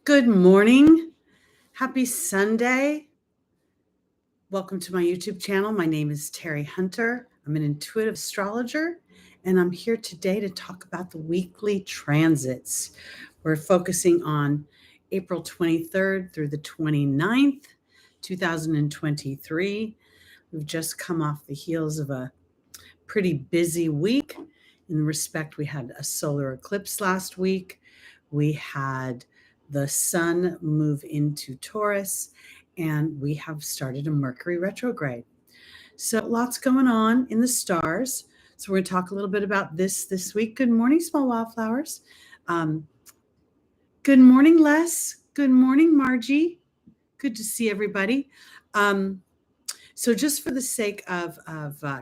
Good morning. Happy Sunday. Welcome to my YouTube channel. My name is Teri Hunter. I'm an intuitive astrologer, and I'm here today to talk about the weekly transits. We're focusing on April 23rd through the 29th, 2023. We've just come off the heels of a pretty busy week. In respect, we had a solar eclipse last week. We had the sun move into Taurus, and we have started a Mercury retrograde. So lots going on in the stars. So we're going to talk a little bit about this week. Good morning, small wildflowers. Good morning, Les. Good morning, Margie. Good to see everybody. So just for the sake of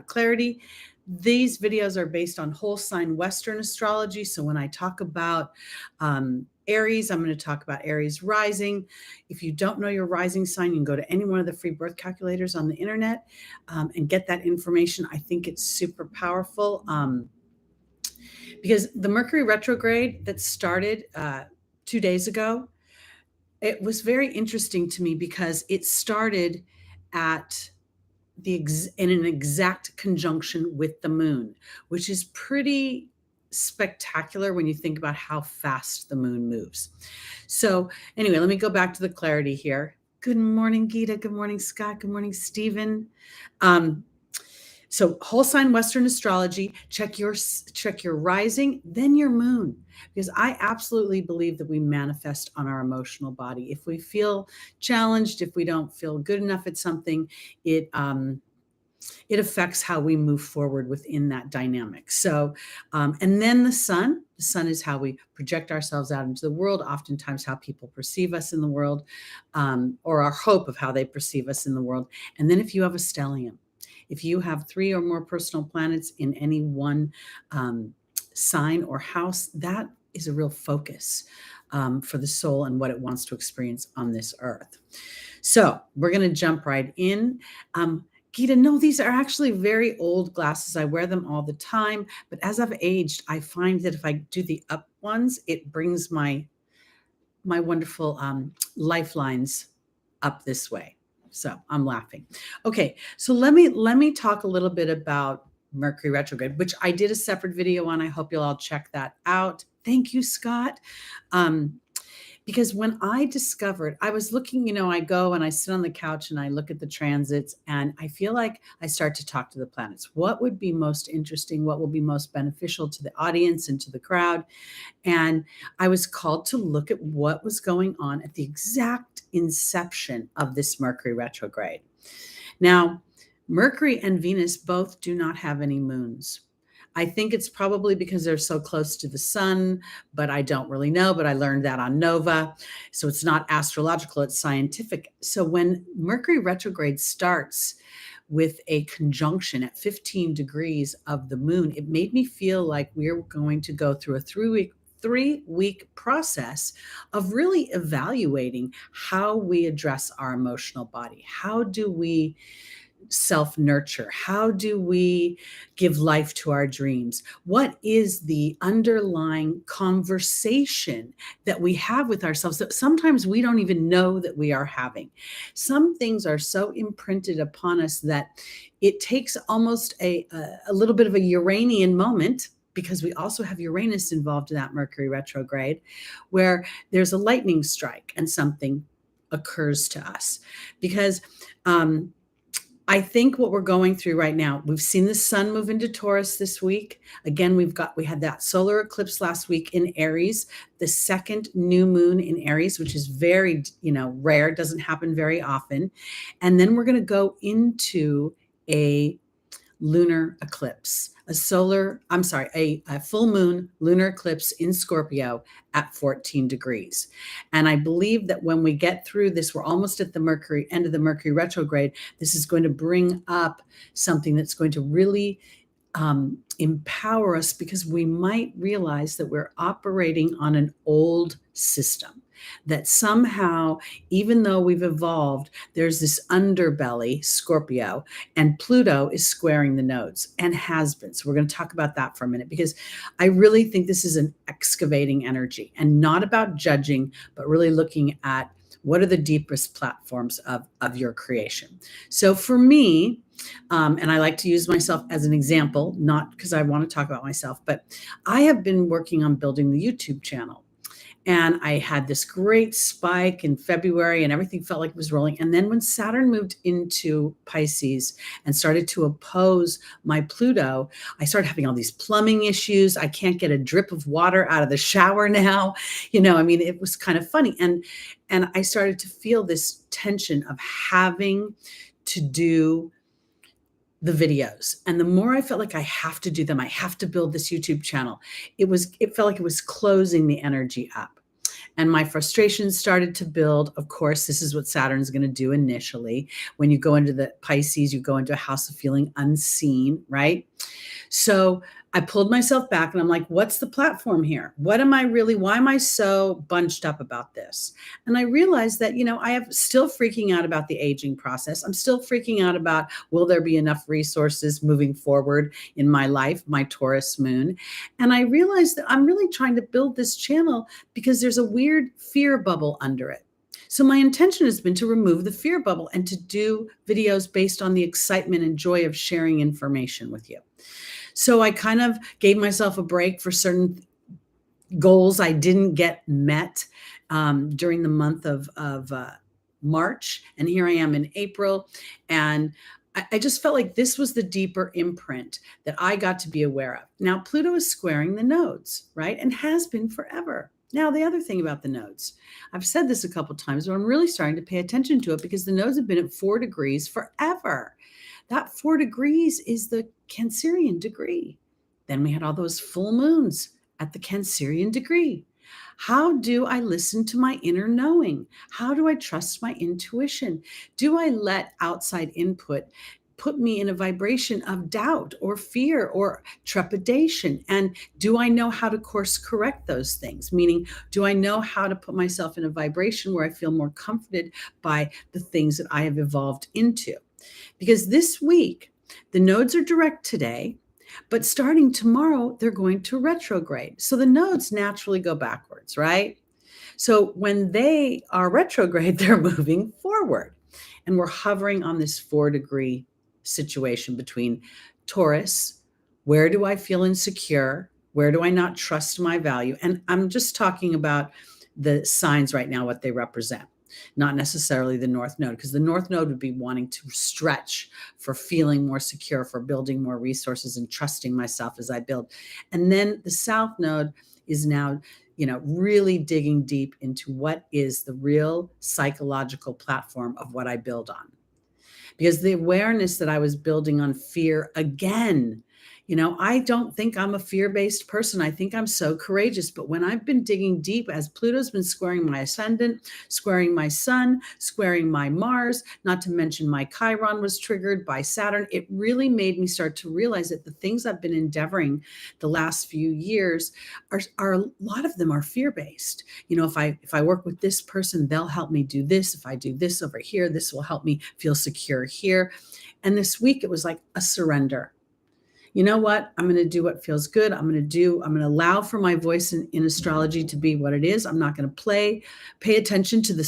clarity, these videos are based on whole sign Western astrology. So when I talk about Aries, I'm going to talk about Aries Rising. If you don't know your rising sign, you can go to any one of the free birth calculators on the internet and get that information. I think it's super powerful because the Mercury retrograde that started 2 days ago, it was very interesting to me because it started at in an exact conjunction with the moon, which is pretty spectacular when you think about how fast the moon moves. So anyway, let me go back to the clarity here. Good morning, Gita. Good morning, Scott. Good morning, Stephen. So whole sign Western astrology, check your rising, then your moon, because I absolutely believe that we manifest on our emotional body. If we feel challenged, if we don't feel good enough at something, it affects how we move forward within that dynamic. So, and then the sun is how we project ourselves out into the world, oftentimes how people perceive us in the world, or our hope of how they perceive us in the world. And then if you have a stellium, if you have 3 or more personal planets in any one sign or house, that is a real focus for the soul and what it wants to experience on this earth. So we're going to jump right in. Gita, no, these are actually very old glasses. I wear them all the time. But as I've aged, I find that if I do the up ones, it brings my wonderful lifelines up this way. So I'm laughing. Okay, so let me talk a little bit about Mercury retrograde, which I did a separate video on. I hope you'll all check that out. Thank you, Scott. Because when I discovered, I was looking, I go and I sit on the couch and I look at the transits and I feel like I start to talk to the planets. What would be most interesting? What will be most beneficial to the audience and to the crowd? And I was called to look at what was going on at the exact inception of this Mercury retrograde. Now, Mercury and Venus both do not have any moons. I think it's probably because they're so close to the sun, but I don't really know. But I learned that on Nova. So it's not astrological, it's scientific. So when Mercury retrograde starts with a conjunction at 15 degrees of the moon, it made me feel like we're going to go through a three-week process of really evaluating how we address our emotional body. How do we self-nurture? How do we give life to our dreams? What is the underlying conversation that we have with ourselves that sometimes we don't even know that we are having? Some things are so imprinted upon us that it takes almost a little bit of a Uranian moment, because we also have Uranus involved in that Mercury retrograde, where there's a lightning strike and something occurs to us. Because I think what we're going through right now, we've seen the sun move into Taurus this week. Again, we had that solar eclipse last week in Aries, the second new moon in Aries, which is very, rare, doesn't happen very often. And then we're going to go into a lunar eclipse, a full moon lunar eclipse in Scorpio at 14 degrees. And I believe that when we get through this, we're almost at the end of the Mercury retrograde. This is going to bring up something that's going to really empower us, because we might realize that we're operating on an old system. that somehow, even though we've evolved, there's this underbelly, Scorpio, and Pluto is squaring the nodes and has been. So we're going to talk about that for a minute, because I really think this is an excavating energy and not about judging, but really looking at what are the deepest platforms of your creation. So for me, and I like to use myself as an example, not because I want to talk about myself, but I have been working on building the YouTube channel. And I had this great spike in February and everything felt like it was rolling. And then when Saturn moved into Pisces and started to oppose my Pluto, I started having all these plumbing issues. I can't get a drip of water out of the shower now. It was kind of funny. And I started to feel this tension of having to do the videos. And the more I felt like I have to do them, I have to build this YouTube channel, it felt like it was closing the energy up. And my frustrations started to build. Of course, this is what Saturn's going to do initially. When you go into the Pisces, you go into a house of feeling unseen, right? So I pulled myself back and I'm like, what's the platform here? Why am I so bunched up about this? And I realized that, I am still freaking out about the aging process. I'm still freaking out about, will there be enough resources moving forward in my life, my Taurus moon? And I realized that I'm really trying to build this channel because there's a weird fear bubble under it. So my intention has been to remove the fear bubble and to do videos based on the excitement and joy of sharing information with you. So I kind of gave myself a break for certain goals I didn't get met during the month of March. And here I am in April. And I just felt like this was the deeper imprint that I got to be aware of. Now, Pluto is squaring the nodes, right? And has been forever. Now, the other thing about the nodes, I've said this a couple of times, but I'm really starting to pay attention to it because the nodes have been at 4 degrees forever. That 4 degrees is the Cancerian degree. Then we had all those full moons at the Cancerian degree. How do I listen to my inner knowing? How do I trust my intuition? Do I let outside input put me in a vibration of doubt or fear or trepidation? And do I know how to course correct those things? Meaning, do I know how to put myself in a vibration where I feel more comforted by the things that I have evolved into? Because this week, the nodes are direct today, but starting tomorrow, they're going to retrograde. So the nodes naturally go backwards, right? So when they are retrograde, they're moving forward. And we're hovering on this 4-degree situation between Taurus, where do I feel insecure? Where do I not trust my value? And I'm just talking about the signs right now, what they represent. Not necessarily the North Node, because the North Node would be wanting to stretch for feeling more secure, for building more resources and trusting myself as I build. And then the South Node is now, really digging deep into what is the real psychological platform of what I build on. Because the awareness that I was building on fear again, I don't think I'm a fear-based person. I think I'm so courageous. But when I've been digging deep, as Pluto's been squaring my ascendant, squaring my sun, squaring my Mars, not to mention my Chiron was triggered by Saturn, it really made me start to realize that the things I've been endeavoring the last few years are a lot of them are fear-based. If I work with this person, they'll help me do this. If I do this over here, this will help me feel secure here. And this week, it was like a surrender. You know what? I'm going to do what feels good. I'm going to allow for my voice in astrology to be what it is. I'm not going to pay attention to the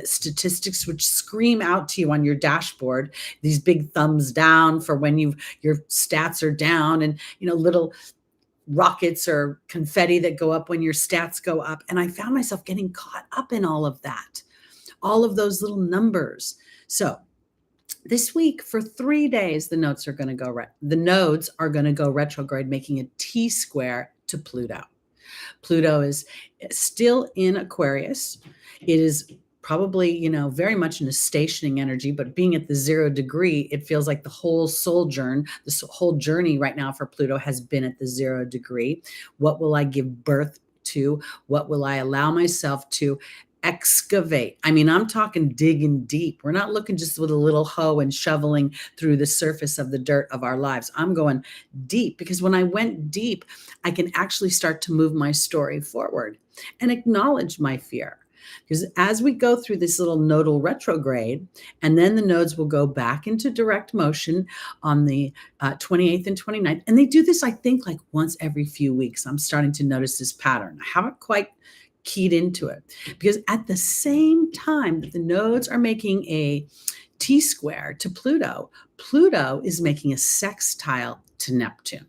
statistics which scream out to you on your dashboard, these big thumbs down for when your stats are down, and, little rockets or confetti that go up when your stats go up. And I found myself getting caught up in all of that, all of those little numbers. So this week, for 3 days, the nodes are going to go retrograde, making a T-square to Pluto. Pluto is still in Aquarius. It is probably, very much in a stationing energy, but being at the 0 degree, it feels like the whole this whole journey right now for Pluto has been at the 0 degree. What will I give birth to? What will I allow myself to excavate? I'm talking digging deep. We're not looking just with a little hoe and shoveling through the surface of the dirt of our lives. I'm going deep, because when I went deep, I can actually start to move my story forward and acknowledge my fear. Because as we go through this little nodal retrograde, and then the nodes will go back into direct motion on the 28th and 29th. And they do this, I think, like once every few weeks. I'm starting to notice this pattern. I haven't quite keyed into it, because at the same time that the nodes are making a T-square to Pluto, Pluto is making a sextile to Neptune.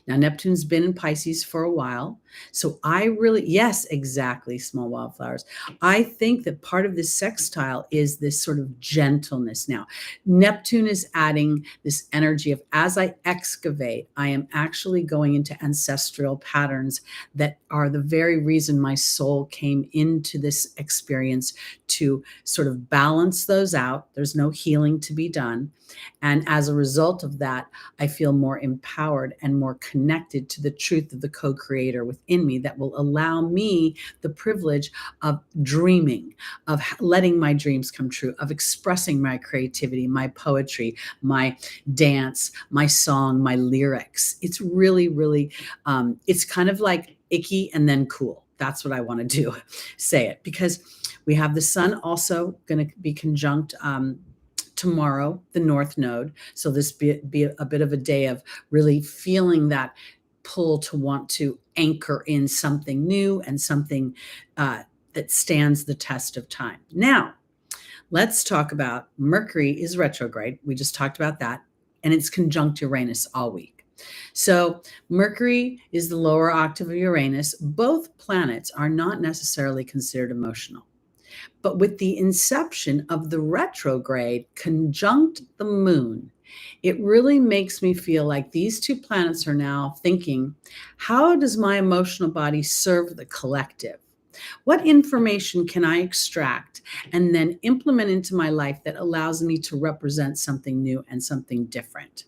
Now, Neptune's been in Pisces for a while. So yes, exactly, small wildflowers. I think that part of this sextile is this sort of gentleness. Now, Neptune is adding this energy of, as I excavate, I am actually going into ancestral patterns that are the very reason my soul came into this experience, to sort of balance those out. There's no healing to be done. And as a result of that, I feel more empowered and more connected to the truth of the co-creator within me, that will allow me the privilege of dreaming, of letting my dreams come true, of expressing my creativity, my poetry, my dance, my song, my lyrics. It's really, really, it's kind of like icky and then cool. That's what I want to do. Say it, because we have the sun also going to be conjunct tomorrow, the North Node. So this be a bit of a day of really feeling that pull to want to anchor in something new and something that stands the test of time. Now, let's talk about Mercury is retrograde. We just talked about that. And it's conjunct Uranus all week. So Mercury is the lower octave of Uranus. Both planets are not necessarily considered emotional. But with the inception of the retrograde conjunct the moon, it really makes me feel like these two planets are now thinking, how does my emotional body serve the collective? What information can I extract and then implement into my life that allows me to represent something new and something different?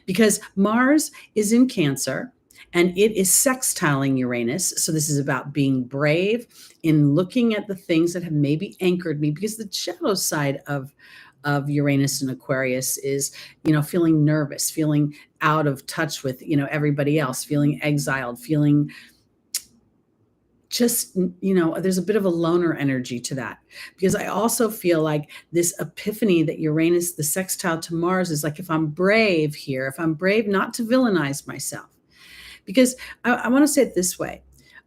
Because Mars is in Cancer, and it is sextiling Uranus. So this is about being brave in looking at the things that have maybe anchored me, because the shadow side of Uranus and Aquarius is, feeling nervous, feeling out of touch with, everybody else, feeling exiled, feeling just, there's a bit of a loner energy to that. Because I also feel like this epiphany that Uranus, the sextile to Mars, is like, if I'm brave here, if I'm brave not to villainize myself. Because I want to say it this way.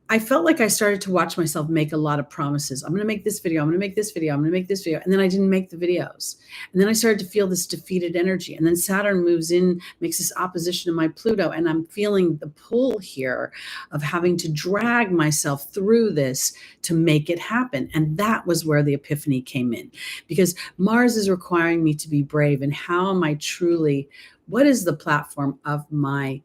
I felt like I started to watch myself make a lot of promises. I'm going to make this video. I'm going to make this video. I'm going to make this video. And then I didn't make the videos. And then I started to feel this defeated energy. And then Saturn moves in, makes this opposition to my Pluto. And I'm feeling the pull here of having to drag myself through this to make it happen. And that was where the epiphany came in. Because Mars is requiring me to be brave. And how am I truly, what is the platform of my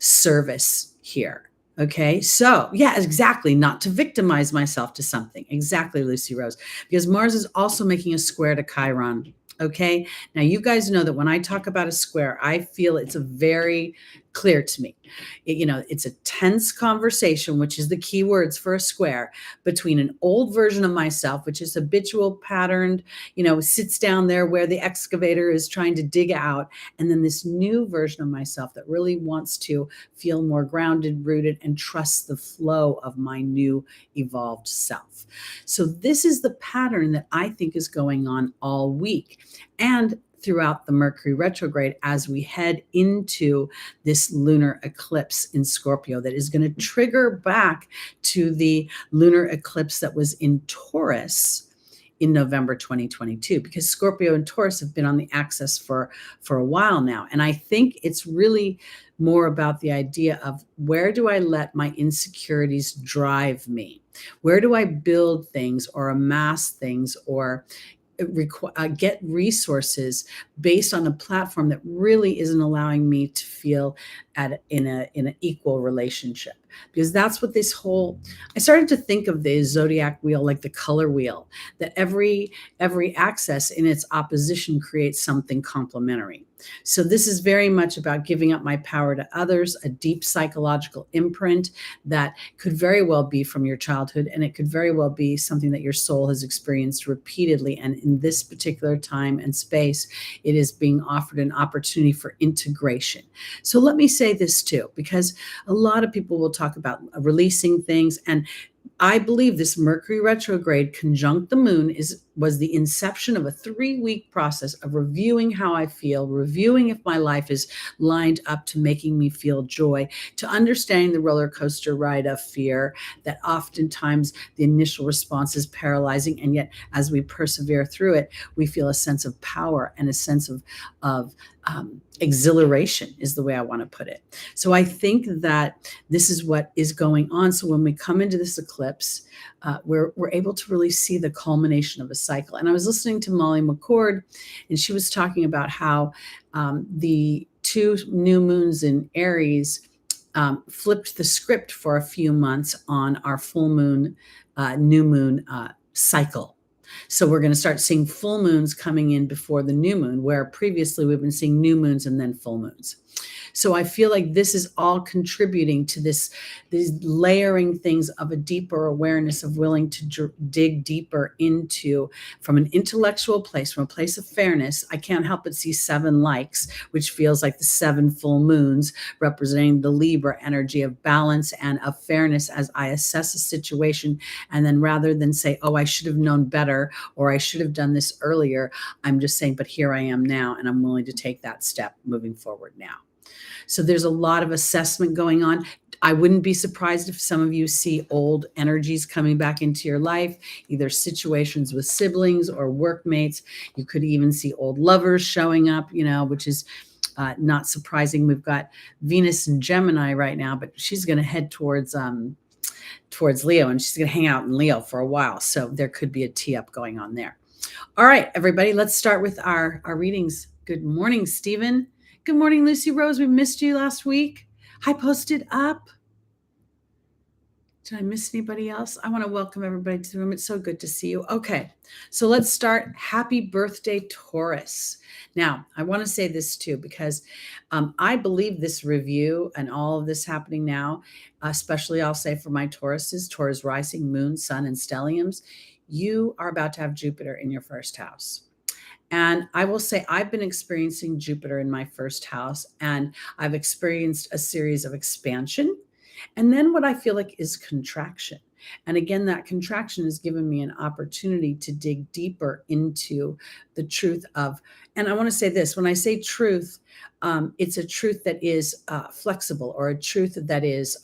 service here? Okay, so yeah, exactly. Not to victimize myself to something. Exactly, Lucy Rose. Because Mars is also making a square to Chiron. Okay, now you guys know that when I talk about a square, I feel it's a very clear to me. It's a tense conversation, which is the key words for a square, between an old version of myself, which is habitual, patterned, sits down there where the excavator is trying to dig out, and then this new version of myself that really wants to feel more grounded, rooted, and trust the flow of my new evolved self. So this is the pattern that I think is going on all week. And throughout the Mercury retrograde, as we head into this lunar eclipse in Scorpio that is going to trigger back to the lunar eclipse that was in Taurus in November 2022, because Scorpio and Taurus have been on the axis for a while now. And I think it's really more about the idea of, where do I let my insecurities drive me? Where do I build things or amass things or get resources based on a platform that really isn't allowing me to feel in an equal relationship? Because that's what I started to think of the Zodiac wheel like the color wheel, that every axis in its opposition creates something complementary. So this is very much about giving up my power to others, a deep psychological imprint that could very well be from your childhood, and it could very well be something that your soul has experienced repeatedly. And in this particular time and space, it is being offered an opportunity for integration. So let me say this too, because a lot of people will talk about releasing things, and I believe this Mercury retrograde conjunct the moon was the inception of a 3-week process of reviewing how I feel, reviewing if my life is lined up to making me feel joy, to understanding the roller coaster ride of fear, that oftentimes the initial response is paralyzing, and yet as we persevere through it, we feel a sense of power and a sense of exhilaration is the way I want to put it. So I think that this is what is going on. So when we come into this eclipse, we're able to really see the culmination of a cycle. And I was listening to Molly McCord, and she was talking about how the 2 new moons in Aries flipped the script for a few months on our full moon, new moon cycle. So we're going to start seeing full moons coming in before the new moon, where previously we've been seeing new moons and then full moons. So I feel like this is all contributing to these layering things of a deeper awareness, of willing to dig deeper into, from an intellectual place, from a place of fairness. I can't help but see 7 likes, which feels like the 7 full moons representing the Libra energy of balance and of fairness as I assess a situation. And then rather than say, oh, I should have known better, or I should have done this earlier, I'm just saying, but here I am now, and I'm willing to take that step moving forward now. So there's a lot of assessment going on. I wouldn't be surprised if some of you see old energies coming back into your life, either situations with siblings or workmates. You could even see old lovers showing up, which is not surprising. We've got Venus in Gemini right now, but she's going to head towards Leo, and she's going to hang out in Leo for a while. So there could be a tee up going on there. All right, everybody, let's start with our readings. Good morning, Stephen. Good morning, Lucy Rose. We missed you last week. I posted up. Did I miss anybody else? I want to welcome everybody to the room. It's so good to see you. Okay, so let's start. Happy birthday, Taurus. Now, I want to say this too, because I believe this review and all of this happening now, especially I'll say for my Tauruses, Taurus Rising, Moon, Sun, and Stelliums, you are about to have Jupiter in your first house. And I will say I've been experiencing Jupiter in my first house, and I've experienced a series of expansion, and then what I feel like is contraction. And again, that contraction has given me an opportunity to dig deeper into the truth of, and I want to say this, when I say truth, it's a truth that is flexible, or a truth that is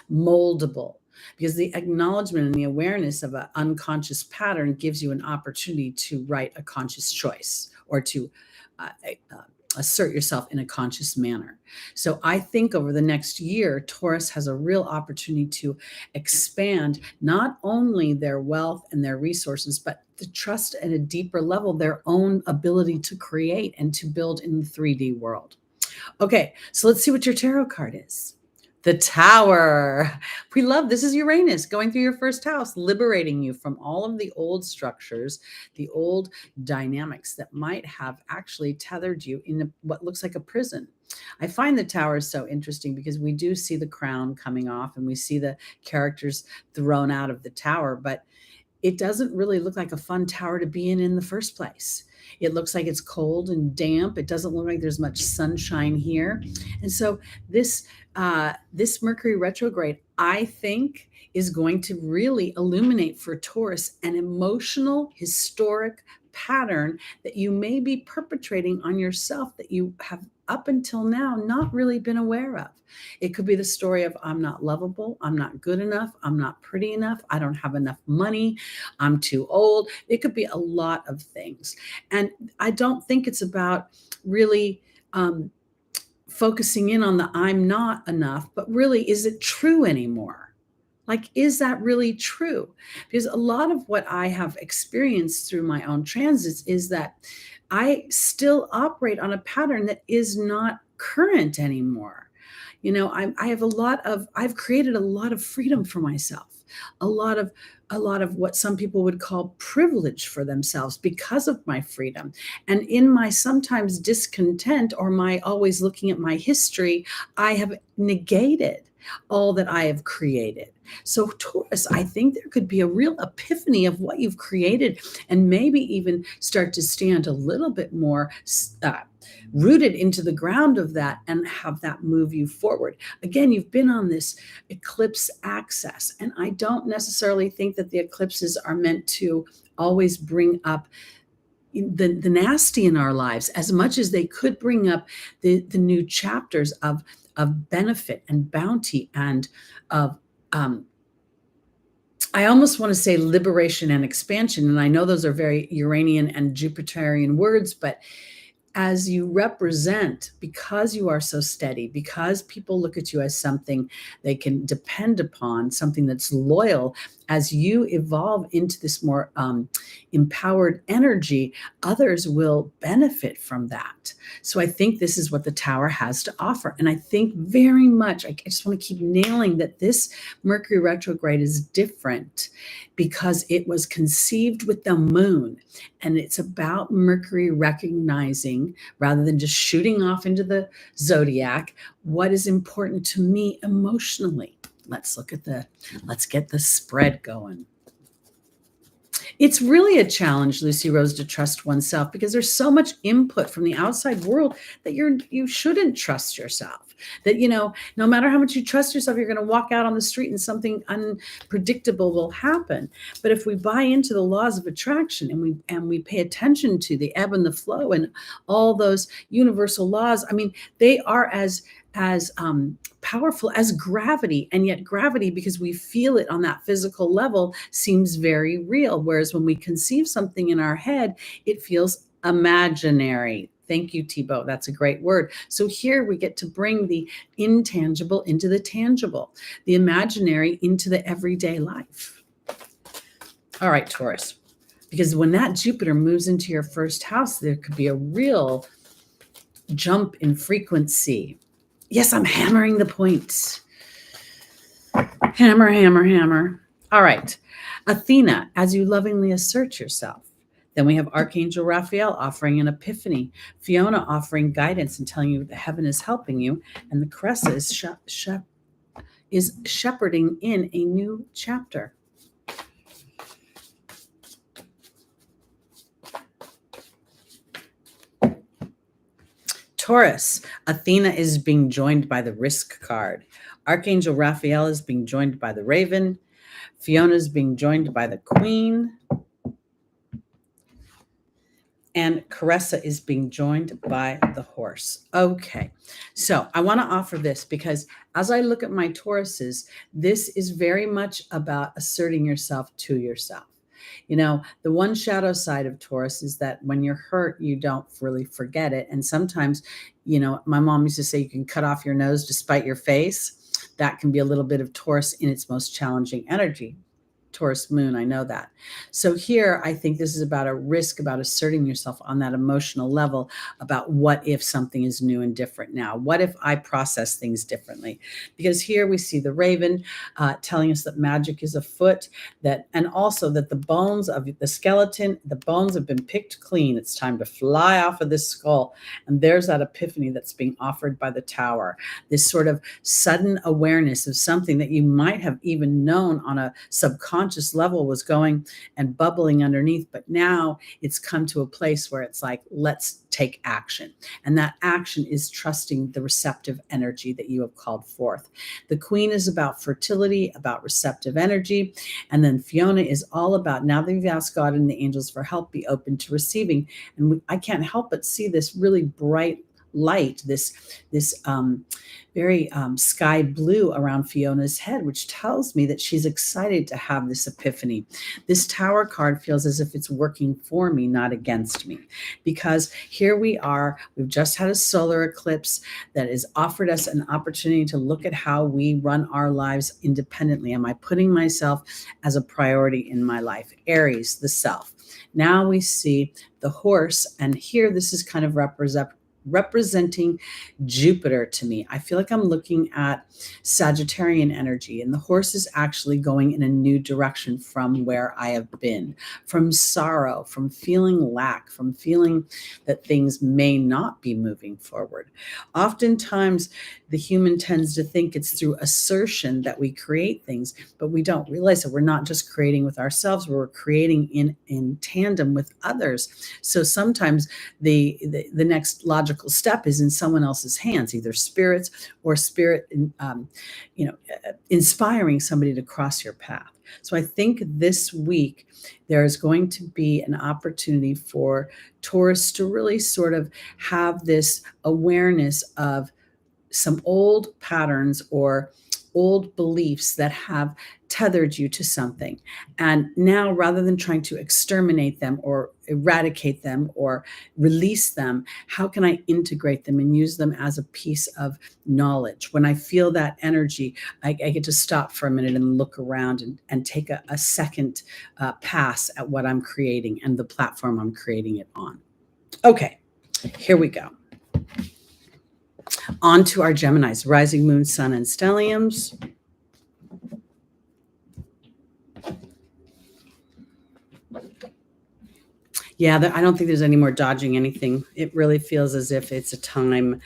moldable. Because the acknowledgement and the awareness of an unconscious pattern gives you an opportunity to write a conscious choice, or to assert yourself in a conscious manner. So I think over the next year, Taurus has a real opportunity to expand not only their wealth and their resources, but to trust at a deeper level their own ability to create and to build in the 3D world. Okay, so let's see what your tarot card is. The Tower. We love, this is Uranus going through your first house, liberating you from all of the old structures, the old dynamics that might have actually tethered you in what looks like a prison. I find the Tower so interesting because we do see the crown coming off, and we see the characters thrown out of the tower, but it doesn't really look like a fun tower to be in the first place. It looks like it's cold and damp. It doesn't look like there's much sunshine here. And so this Mercury retrograde, I think, is going to really illuminate for Taurus an emotional, historic pattern that you may be perpetrating on yourself that you have up until now not really been aware of. It could be the story of, I'm not lovable, I'm not good enough, I'm not pretty enough, I don't have enough money, I'm too old. It could be a lot of things. And I don't think it's about really focusing in on the I'm not enough, but really, is it true anymore? Like, is that really true? Because a lot of what I have experienced through my own transits is that I still operate on a pattern that is not current anymore. I've created a lot of freedom for myself, a lot of what some people would call privilege for themselves because of my freedom. And in my sometimes discontent, or my always looking at my history, I have negated all that I have created. So Taurus, I think there could be a real epiphany of what you've created, and maybe even start to stand a little bit more rooted into the ground of that and have that move you forward. Again, you've been on this eclipse axis, and I don't necessarily think that the eclipses are meant to always bring up the nasty in our lives as much as they could bring up the new chapters of benefit and bounty and of I almost want to say liberation and expansion. And I know those are very Uranian and Jupiterian words, but as you represent, because you are so steady, because people look at you as something they can depend upon, something that's loyal, as you evolve into this more empowered energy, others will benefit from that. So I think this is what the Tower has to offer. And I think very much, I just want to keep nailing that this Mercury retrograde is different because it was conceived with the moon. And it's about Mercury recognizing, rather than just shooting off into the zodiac, what is important to me emotionally. Let's get the spread going. It's really a challenge, Lucy Rose, to trust oneself because there's so much input from the outside world that you shouldn't trust yourself. That, no matter how much you trust yourself, you're going to walk out on the street and something unpredictable will happen. But if we buy into the laws of attraction and we pay attention to the ebb and the flow and all those universal laws, I mean, they are as powerful as gravity, and yet gravity, because we feel it on that physical level, seems very real. Whereas when we conceive something in our head, it feels imaginary. Thank you, Thibaut. That's a great word. So here we get to bring the intangible into the tangible, the imaginary into the everyday life. All right, Taurus, because when that Jupiter moves into your first house, there could be a real jump in frequency. Yes, I'm hammering the points. Hammer, hammer, hammer. All right. Athena, as you lovingly assert yourself. Then we have Archangel Raphael offering an epiphany. Fiona offering guidance and telling you that heaven is helping you. And the Cressa is shepherding in a new chapter. Taurus, Athena is being joined by the Risk card. Archangel Raphael is being joined by the Raven. Fiona is being joined by the Queen. And Caressa is being joined by the Horse. Okay, so I want to offer this because as I look at my Tauruses, this is very much about asserting yourself to yourself. The one shadow side of Taurus is that when you're hurt, you don't really forget it. And sometimes, my mom used to say you can cut off your nose to spite your face. That can be a little bit of Taurus in its most challenging energy. Taurus moon, I know that. So here, I think this is about a risk, about asserting yourself on that emotional level, about what if something is new and different now? What if I process things differently? Because here we see the Raven telling us that magic is afoot, and also that the bones of the skeleton, the bones have been picked clean. It's time to fly off of this skull. And there's that epiphany that's being offered by the Tower, this sort of sudden awareness of something that you might have even known on a subconscious level was going and bubbling underneath, but now it's come to a place where it's like, let's take action. And that action is trusting the receptive energy that you have called forth. The Queen is about fertility, about receptive energy. And then Fiona is all about, now that you've asked God and the angels for help, be open to receiving. And I can't help but see this really bright light, this very sky blue around Fiona's head, which tells me that she's excited to have this epiphany. This Tower card feels as if it's working for me, not against me, because here we are. We've just had a solar eclipse that has offered us an opportunity to look at how we run our lives independently. Am I putting myself as a priority in my life? Aries, the self. Now we see the Horse, and here this is kind of representing Jupiter to me. I feel like I'm looking at Sagittarian energy, and the Horse is actually going in a new direction from where I have been, from sorrow, from feeling lack, from feeling that things may not be moving forward. Oftentimes, the human tends to think it's through assertion that we create things, but we don't realize that we're not just creating with ourselves, we're creating in tandem with others. So sometimes the next logical logical step is in someone else's hands, either spirits or spirit, inspiring somebody to cross your path. So I think this week there is going to be an opportunity for Taurus to really sort of have this awareness of some old patterns or old beliefs that have tethered you to something. And now, rather than trying to exterminate them or eradicate them or release them, how can I integrate them and use them as a piece of knowledge? When I feel that energy, I get to stop for a minute and look around and take a second pass at what I'm creating and the platform I'm creating it on. Okay, here we go. On to our Geminis, rising, moon, sun, and stelliums. Yeah, I don't think there's any more dodging anything. It really feels as if it's a time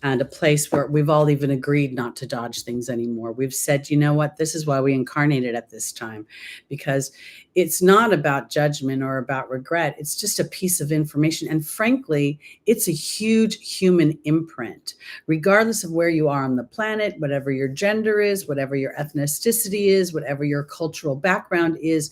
and a place where we've all even agreed not to dodge things anymore. We've said, you know what, this is why we incarnated at this time, because it's not about judgment or about regret. It's just a piece of information. And frankly, it's a huge human imprint, regardless of where you are on the planet, whatever your gender is, whatever your ethnicity is, whatever your cultural background is.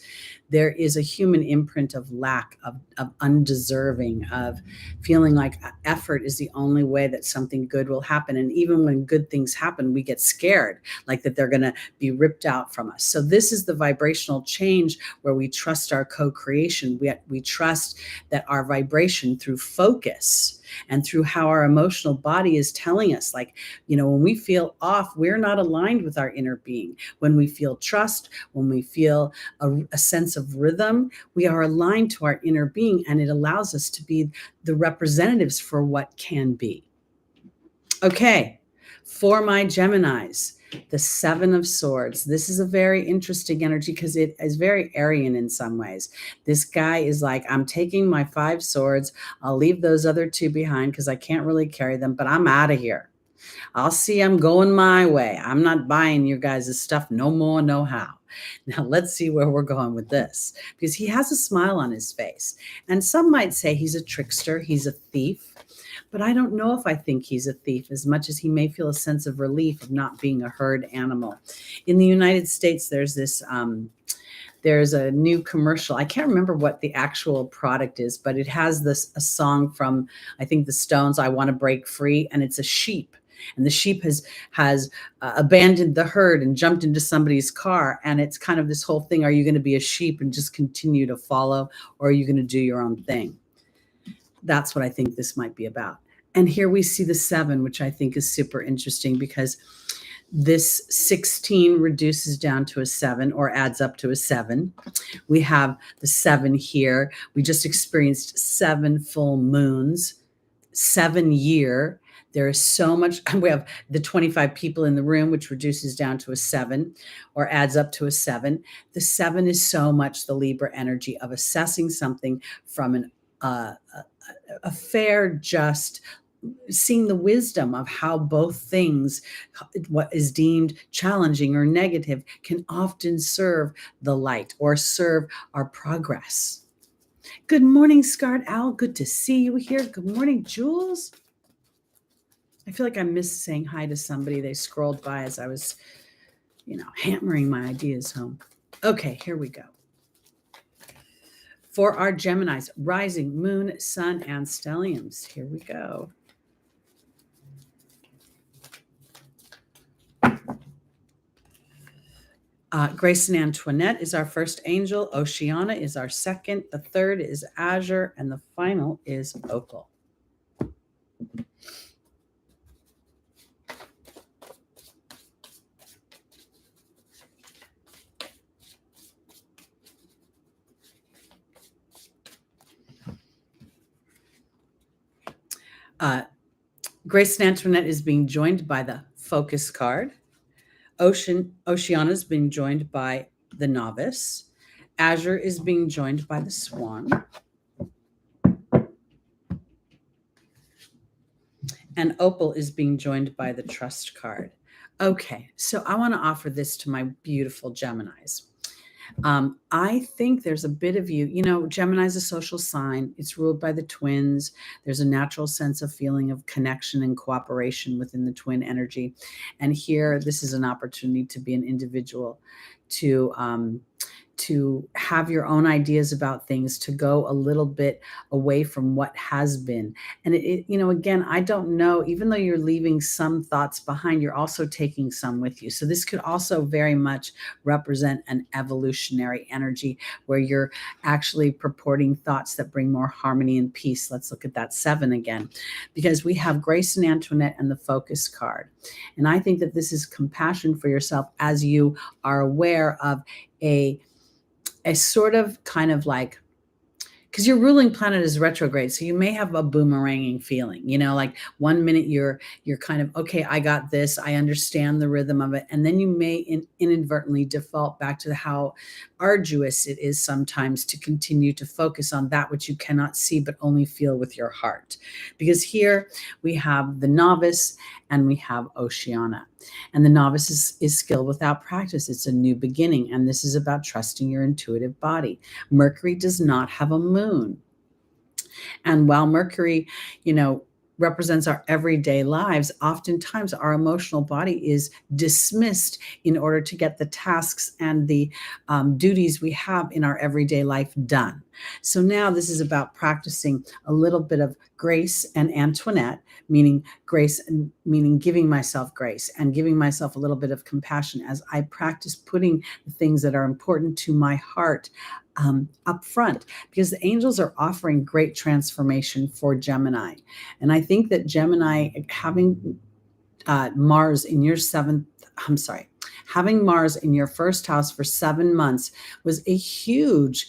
There is a human imprint of lack, of undeserving, of feeling like effort is the only way that something good will happen. And even when good things happen, we get scared, like that they're going to be ripped out from us. So this is the vibrational change where we trust our co-creation. We trust that our vibration through focus and through how our emotional body is telling us, like, when we feel off, we're not aligned with our inner being. When we feel trust, when we feel a sense of rhythm, we are aligned to our inner being, and it allows us to be the representatives for what can be. Okay, for my Geminis, the Seven of Swords. This is a very interesting energy because it is very Aryan in some ways. This guy is like, I'm taking my 5 swords. I'll leave those other 2 behind because I can't really carry them, but I'm out of here. I'll see, I'm going my way. I'm not buying your guys' stuff no more, no how. Now let's see where we're going with this, because he has a smile on his face. And some might say he's a trickster, he's a thief. But I don't know if I think he's a thief as much as he may feel a sense of relief of not being a herd animal. In the United States, there's this, there's a new commercial. I can't remember what the actual product is, but it has a song from, I think, the Stones, I Want to Break Free, and it's a sheep. And the sheep has abandoned the herd and jumped into somebody's car. And it's kind of this whole thing. Are you going to be a sheep and just continue to follow, or are you going to do your own thing? That's what I think this might be about. And here we see the 7, which I think is super interesting because this 16 reduces down to a 7 or adds up to a 7. We have the 7 here. We just experienced 7 full moons, 7 year. There is so much. We have the 25 people in the room, which reduces down to a 7 or adds up to a 7. The 7 is so much the Libra energy of assessing something from a fair, just seeing the wisdom of how both things, what is deemed challenging or negative, can often serve the light or serve our progress. Good morning, Scarred Owl. Good to see you here. Good morning, Jules. I feel like I missed saying hi to somebody. They scrolled by as I was, hammering my ideas home. Okay, here we go. For our Geminis, rising, moon, sun, and stelliums. Here we go. Grace and Antoinette is our first angel. Oceana is our second. The third is Azure. And the final is Opal. Grace and Antoinette is being joined by the Focus card. Oceana is being joined by the Novice. Azure is being joined by the Swan. And Opal is being joined by the Trust card. Okay, so I want to offer this to my beautiful Geminis. I think there's a bit of you, Gemini is a social sign. It's ruled by the twins. There's a natural sense of feeling of connection and cooperation within the twin energy. And here, this is an opportunity to be an individual, to to have your own ideas about things, to go a little bit away from what has been. And again, I don't know, even though you're leaving some thoughts behind, you're also taking some with you. So this could also very much represent an evolutionary energy where you're actually purporting thoughts that bring more harmony and peace. Let's look at that 7 again, because we have Grace and Antoinette and the Focus card. And I think that this is compassion for yourself as you are aware of a sort of kind of like, because your ruling planet is retrograde, so you may have a boomeranging feeling, like one minute you're kind of, okay, I got this, I understand the rhythm of it, and then you may inadvertently default back to how arduous it is sometimes to continue to focus on that which you cannot see but only feel with your heart. Because here we have the novice and we have Oceana. And the novice is skill without practice. It's a new beginning. And this is about trusting your intuitive body. Mercury does not have a moon. And while Mercury, represents our everyday lives, oftentimes our emotional body is dismissed in order to get the tasks and the duties we have in our everyday life done. So now this is about practicing a little bit of Grace and Antoinette, meaning grace, meaning giving myself grace and giving myself a little bit of compassion as I practice putting the things that are important to my heart up front, because the angels are offering great transformation for Gemini. And I think that Gemini, having Mars in your having Mars in your first house for 7 months was a huge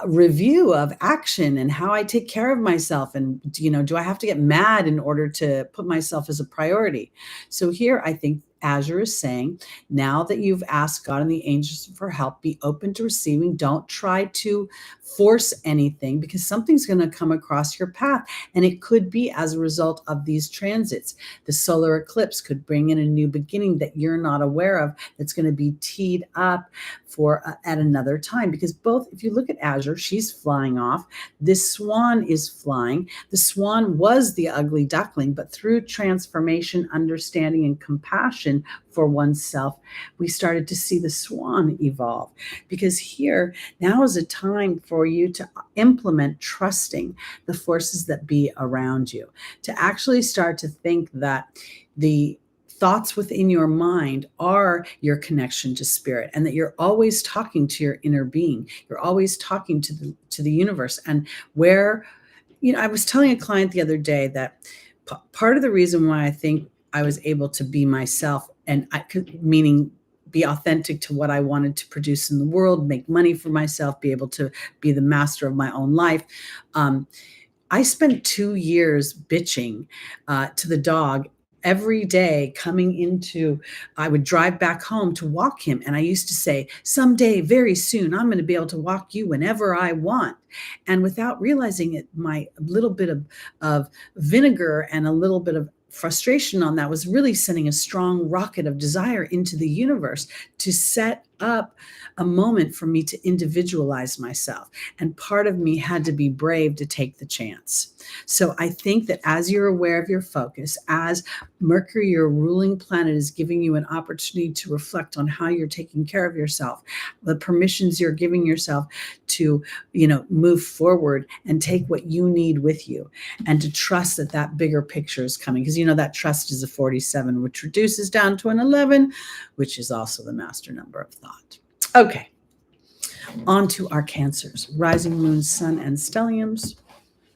review of action and how I take care of myself. And, do I have to get mad in order to put myself as a priority? So here, I think Azure is saying, now that you've asked God and the angels for help, be open to receiving. Don't try to force anything, because something's going to come across your path. And it could be as a result of these transits. The solar eclipse could bring in a new beginning that you're not aware of, that's going to be teed up for at another time. Because both, if you look at Azure, she's flying off. This swan is flying. The swan was the ugly duckling, but through transformation, understanding, and compassion for oneself, we started to see the swan evolve. Because here, now is a time for you to implement trusting the forces that be around you, to actually start to think that the thoughts within your mind are your connection to spirit, and that you're always talking to your inner being. You're always talking to the universe. And where, I was telling a client the other day that part of the reason why I think I was able to be myself, and meaning be authentic to what I wanted to produce in the world, make money for myself, be able to be the master of my own life. I spent 2 years bitching to the dog every day I would drive back home to walk him. And I used to say, someday, very soon, I'm going to be able to walk you whenever I want. And without realizing it, my little bit of vinegar and a little bit of frustration on that was really sending a strong rocket of desire into the universe to set up a moment for me to individualize myself. And part of me had to be brave to take the chance. So I think that as you're aware of your focus, as Mercury, your ruling planet, is giving you an opportunity to reflect on how you're taking care of yourself, the permissions you're giving yourself to, move forward and take what you need with you, and to trust that that bigger picture is coming. Because, that trust is a 47, which reduces down to an 11, which is also the master number of thought. Okay. On to our Cancers, rising, moon, sun, and stelliums.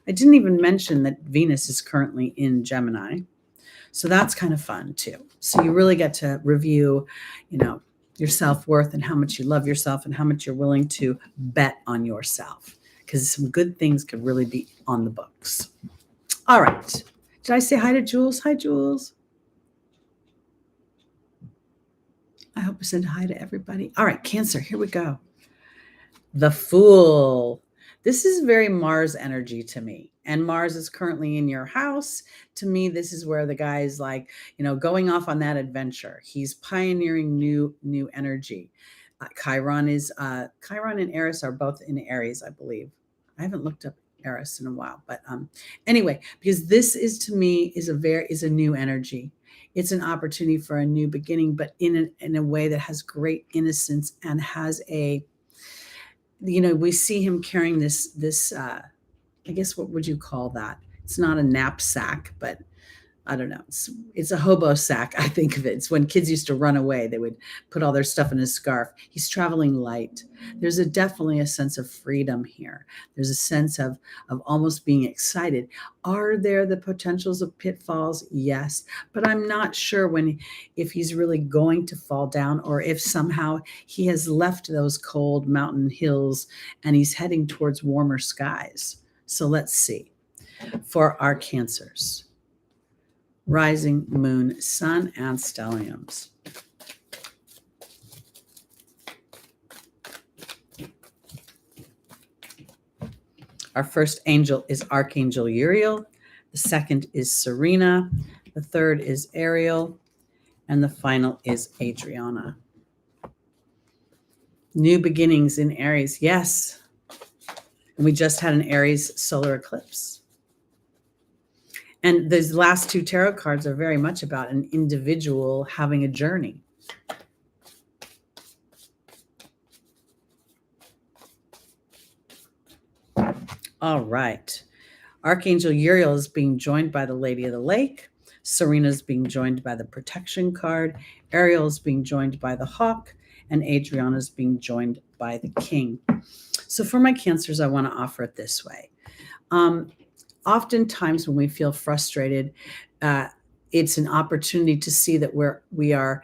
I didn't even mention that Venus is currently in Gemini. So that's kind of fun too. So you really get to review, your self-worth and how much you love yourself and how much you're willing to bet on yourself, because some good things could really be on the books. All right. Did I say hi to Jules? Hi, Jules. I hope I said hi to everybody. All right, Cancer, here we go. The Fool. This is very Mars energy to me. And Mars is currently in your house. To me, this is where the guy is like, going off on that adventure. He's pioneering new energy. Chiron and Eris are both in Aries, I believe. I haven't looked up Eris in a while, but anyway, because this is to me is a new energy. It's an opportunity for a new beginning, but in a way that has great innocence and has a, we see him carrying this. I guess what would you call that? It's not a knapsack, but I don't know. It's a hobo sack. I think of it. It's when kids used to run away, they would put all their stuff in a scarf. He's traveling light. There's definitely a sense of freedom here. There's a sense of almost being excited. Are there the potentials of pitfalls? Yes, but I'm not sure if he's really going to fall down, or if somehow he has left those cold mountain hills and he's heading towards warmer skies. So let's see. For our Cancers, rising, moon, sun, and stelliums. Our first angel is Archangel Uriel. The second is Serena. The third is Ariel. And the final is Adriana. New beginnings in Aries. Yes. And we just had an Aries solar eclipse. And those last two tarot cards are very much about an individual having a journey. All right. Archangel Uriel is being joined by the Lady of the Lake. Serena is being joined by the Protection card. Ariel is being joined by the Hawk. And Adriana is being joined by the King. So for my Cancers, I want to offer it this way. Oftentimes when we feel frustrated, it's an opportunity to see that we are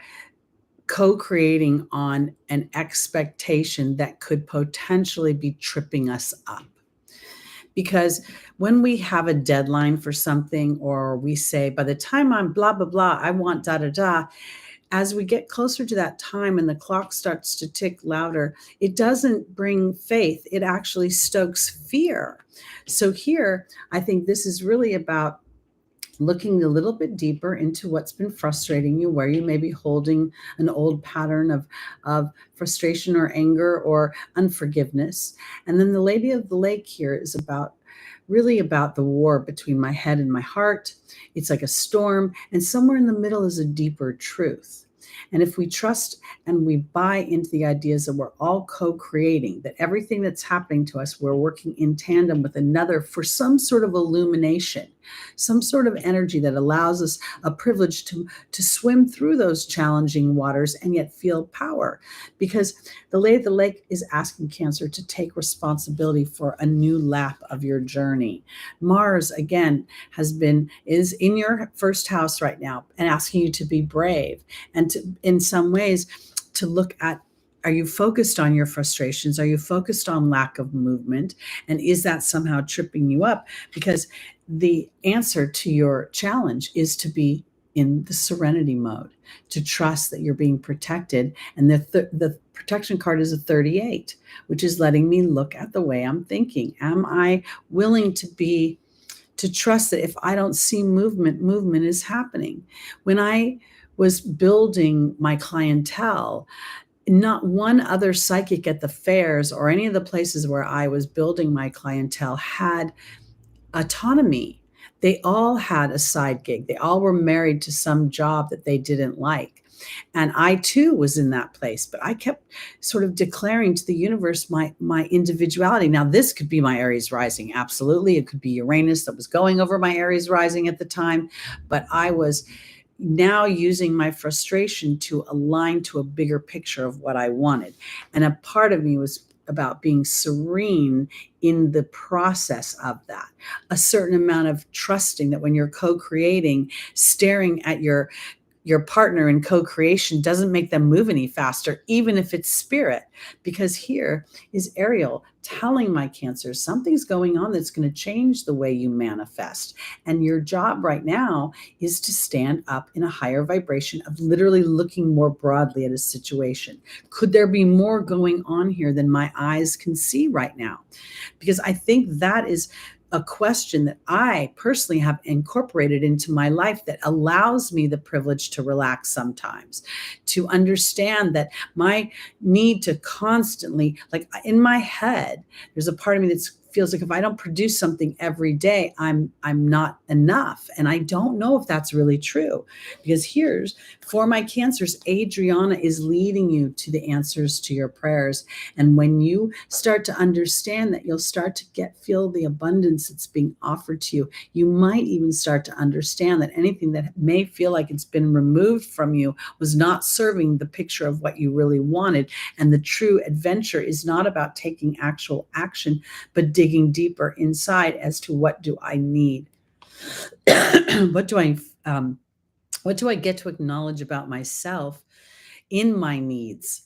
co-creating on an expectation that could potentially be tripping us up. Because when we have a deadline for something, or we say, by the time I'm blah, blah, blah, I want da, da, da, as we get closer to that time and the clock starts to tick louder, it doesn't bring faith. It actually stokes fear. So here, I think this is really about looking a little bit deeper into what's been frustrating you, where you may be holding an old pattern of frustration or anger or unforgiveness. And then the Lady of the Lake here is really about the war between my head and my heart. It's like a storm, and somewhere in the middle is a deeper truth. And if we trust and we buy into the ideas that we're all co-creating, that everything that's happening to us, we're working in tandem with another for some sort of illumination, some sort of energy that allows us a privilege to swim through those challenging waters and yet feel power. Because the Lady of the Lake is asking Cancer to take responsibility for a new lap of your journey. Mars, again, is in your first house right now and asking you to be brave and to, in some ways, to look at, are you focused on your frustrations? Are you focused on lack of movement? And is that somehow tripping you up? Because the answer to your challenge is to be in the serenity mode, to trust that you're being protected. And the protection card is a 38, which is letting me look at the way I'm thinking. Am I willing to trust that if I don't see movement is happening? When I was building my clientele, not one other psychic at the fairs or any of the places where I was building my clientele had autonomy. They all had a side gig. They all were married to some job that they didn't like. And I too was in that place, but I kept sort of declaring to the universe my individuality. Now, this could be my Aries rising. Absolutely. It could be Uranus that was going over my Aries rising at the time, but I was now using my frustration to align to a bigger picture of what I wanted. And a part of me was about being serene in the process of that. A certain amount of trusting that when you're co-creating, staring at your partner in co-creation doesn't make them move any faster, even if it's spirit. Because here is Ariel telling my Cancer, something's going on that's going to change the way you manifest. And your job right now is to stand up in a higher vibration of literally looking more broadly at a situation. Could there be more going on here than my eyes can see right now? Because I think that is a question that I personally have incorporated into my life that allows me the privilege to relax sometimes, to understand that my need to constantly, like in my head, there's a part of me that feels like if I don't produce something every day, I'm not enough. And I don't know if that's really true, because here's for my Cancers, Adriana is leading you to the answers to your prayers. And when you start to understand that, you'll start to feel the abundance that's being offered to you. You might even start to understand that anything that may feel like it's been removed from you was not serving the picture of what you really wanted. And the true adventure is not about taking actual action, but digging deeper inside as to what do I need? What do I get to acknowledge about myself in my needs?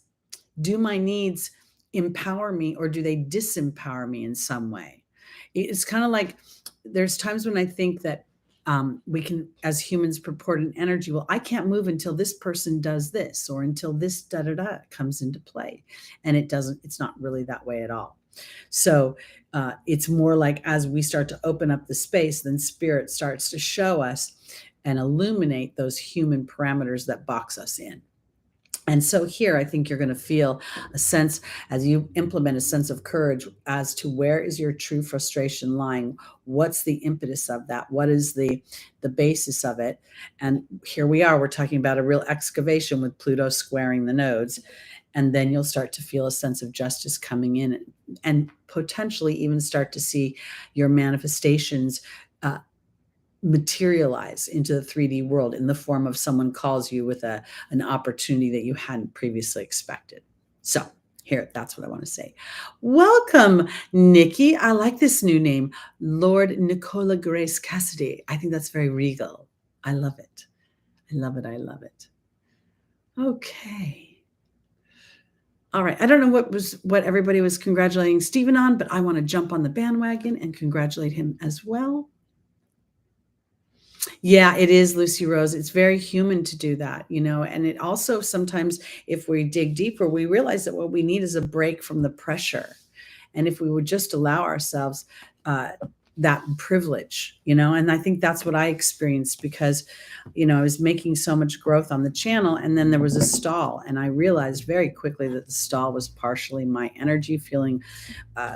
Do my needs empower me, or do they disempower me in some way? It's kind of like there's times when I think that we can, as humans, purport an energy. Well, I can't move until this person does this, or until this da da da comes into play. And it doesn't, it's not really that way at all. So it's more like as we start to open up the space, then spirit starts to show us and illuminate those human parameters that box us in. And so here, I think you're going to feel a sense, as you implement a sense of courage, as to where is your true frustration lying? What's the impetus of that? What is the basis of it? And here we are, we're talking about a real excavation with Pluto squaring the nodes. And then you'll start to feel a sense of justice coming in, and potentially even start to see your manifestations materialize into the 3D world in the form of someone calls you with an opportunity that you hadn't previously expected. So here, that's what I want to say. Welcome, Nikki. I like this new name, Lord Nicola Grace Cassidy. I think that's very regal. I love it. I love it. I love it. Okay. All right. I don't know what everybody was congratulating Stephen on, but I want to jump on the bandwagon and congratulate him as well. Yeah, it is, Lucy Rose. It's very human to do that, and it also sometimes, if we dig deeper, we realize that what we need is a break from the pressure. And if we would just allow ourselves that privilege, and I think that's what I experienced, because, I was making so much growth on the channel, and then there was a stall, and I realized very quickly that the stall was partially my energy feeling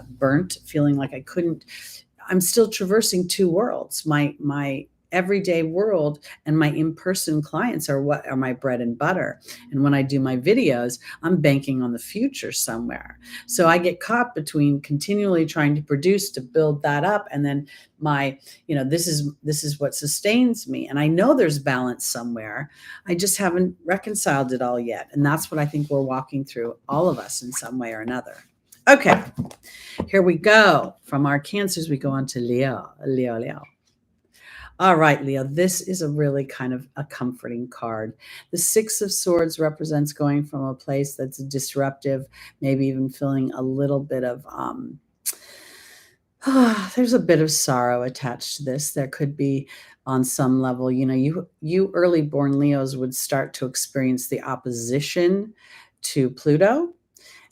burnt, feeling like I'm still traversing two worlds. My everyday world and my in-person clients are what are my bread and butter. And when I do my videos, I'm banking on the future somewhere. So I get caught between continually trying to produce to build that up, and then this is what sustains me. And I know there's balance somewhere. I just haven't reconciled it all yet. And that's what I think we're walking through, all of us, in some way or another. Okay, here we go. From our Cancers, we go on to Leo. All right, Leo, this is a really kind of a comforting card. The Six of Swords represents going from a place that's disruptive, maybe even feeling a little bit of, there's a bit of sorrow attached to this. There could be, on some level, you early born Leos would start to experience the opposition to Pluto.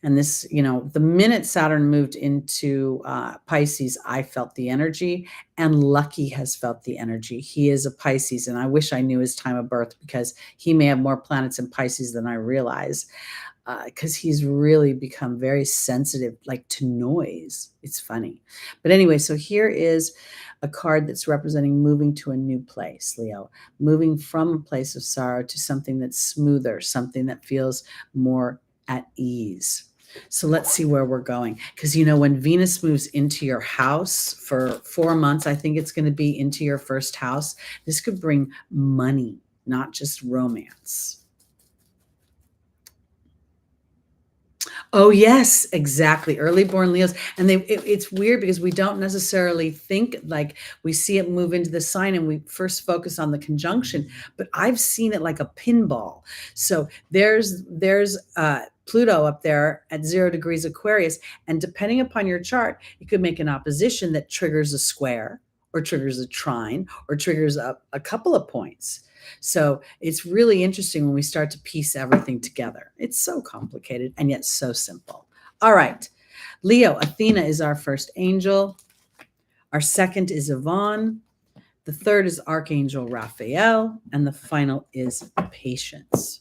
And this, the minute Saturn moved into Pisces, I felt the energy, and Lucky has felt the energy. He is a Pisces, and I wish I knew his time of birth, because he may have more planets in Pisces than I realize, because he's really become very sensitive, like to noise. It's funny. But anyway, so here is a card that's representing moving to a new place, Leo, moving from a place of sorrow to something that's smoother, something that feels more at ease. So let's see where we're going. Because, when Venus moves into your house for 4 months, I think it's going to be into your first house. This could bring money, not just romance. Oh, yes, exactly. Early born Leos. And it's weird because we don't necessarily think, like, we see it move into the sign and we first focus on the conjunction, but I've seen it like a pinball. So there's Pluto up there at 0 degrees Aquarius. And depending upon your chart, you could make an opposition that triggers a square, or triggers a trine, or triggers a couple of points. So it's really interesting when we start to piece everything together. It's so complicated and yet so simple. All right, Leo, Athena is our first angel. Our second is Yvonne. The third is Archangel Raphael. And the final is Patience.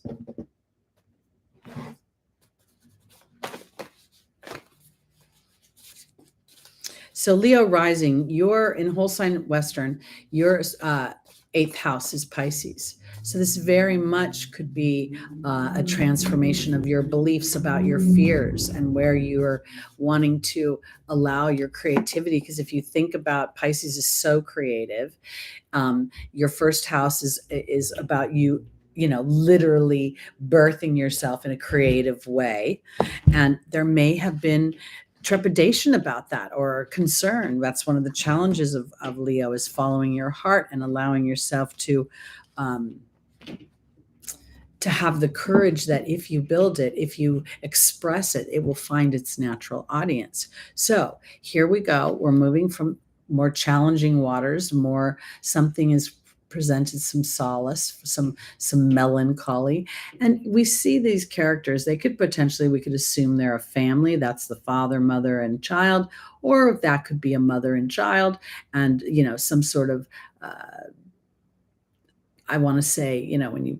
So Leo rising, you're in whole sign Western, your eighth house is Pisces. So this very much could be a transformation of your beliefs about your fears and where you're wanting to allow your creativity. Because if you think about Pisces is so creative, your first house is about you, literally birthing yourself in a creative way. And there may have been trepidation about that or concern. That's one of the challenges of Leo, is following your heart and allowing yourself to have the courage that if you build it, if you express it, it will find its natural audience. So here we go. We're moving from more challenging waters, something is presented, some solace, some melancholy. And we see these characters, we could assume they're a family. That's the father, mother, and child, or that could be a mother and child, and, some sort of, I want to say, when you,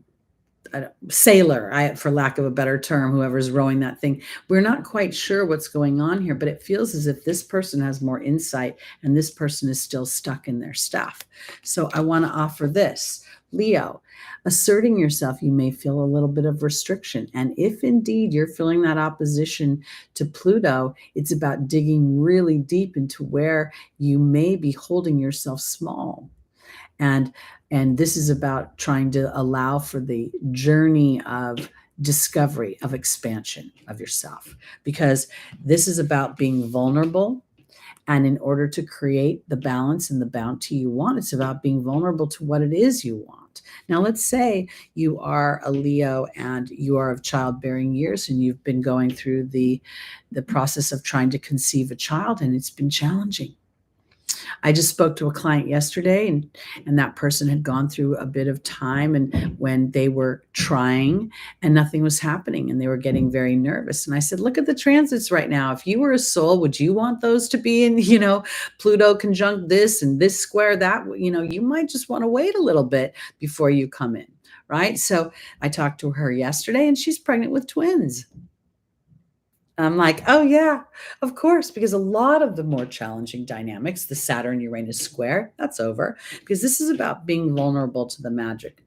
sailor, for lack of a better term, whoever's rowing that thing. We're not quite sure what's going on here, but it feels as if this person has more insight and this person is still stuck in their stuff. So I want to offer this. Leo, asserting yourself, you may feel a little bit of restriction. And if indeed you're feeling that opposition to Pluto, it's about digging really deep into where you may be holding yourself small. And this is about trying to allow for the journey of discovery, of expansion of yourself, because this is about being vulnerable. And in order to create the balance and the bounty you want, it's about being vulnerable to what it is you want. Now, let's say you are a Leo and you are of childbearing years and you've been going through the process of trying to conceive a child, and it's been challenging. I just spoke to a client yesterday, and that person had gone through a bit of time, and when they were trying and nothing was happening and they were getting very nervous. And I said, look at the transits right now. If you were a soul, would you want those to be in, Pluto conjunct this and this square that? You might just want to wait a little bit before you come in, right? So I talked to her yesterday, and she's pregnant with twins. I'm like, oh yeah, of course, because a lot of the more challenging dynamics, the Saturn-Uranus square, that's over, because this is about being vulnerable to the magic,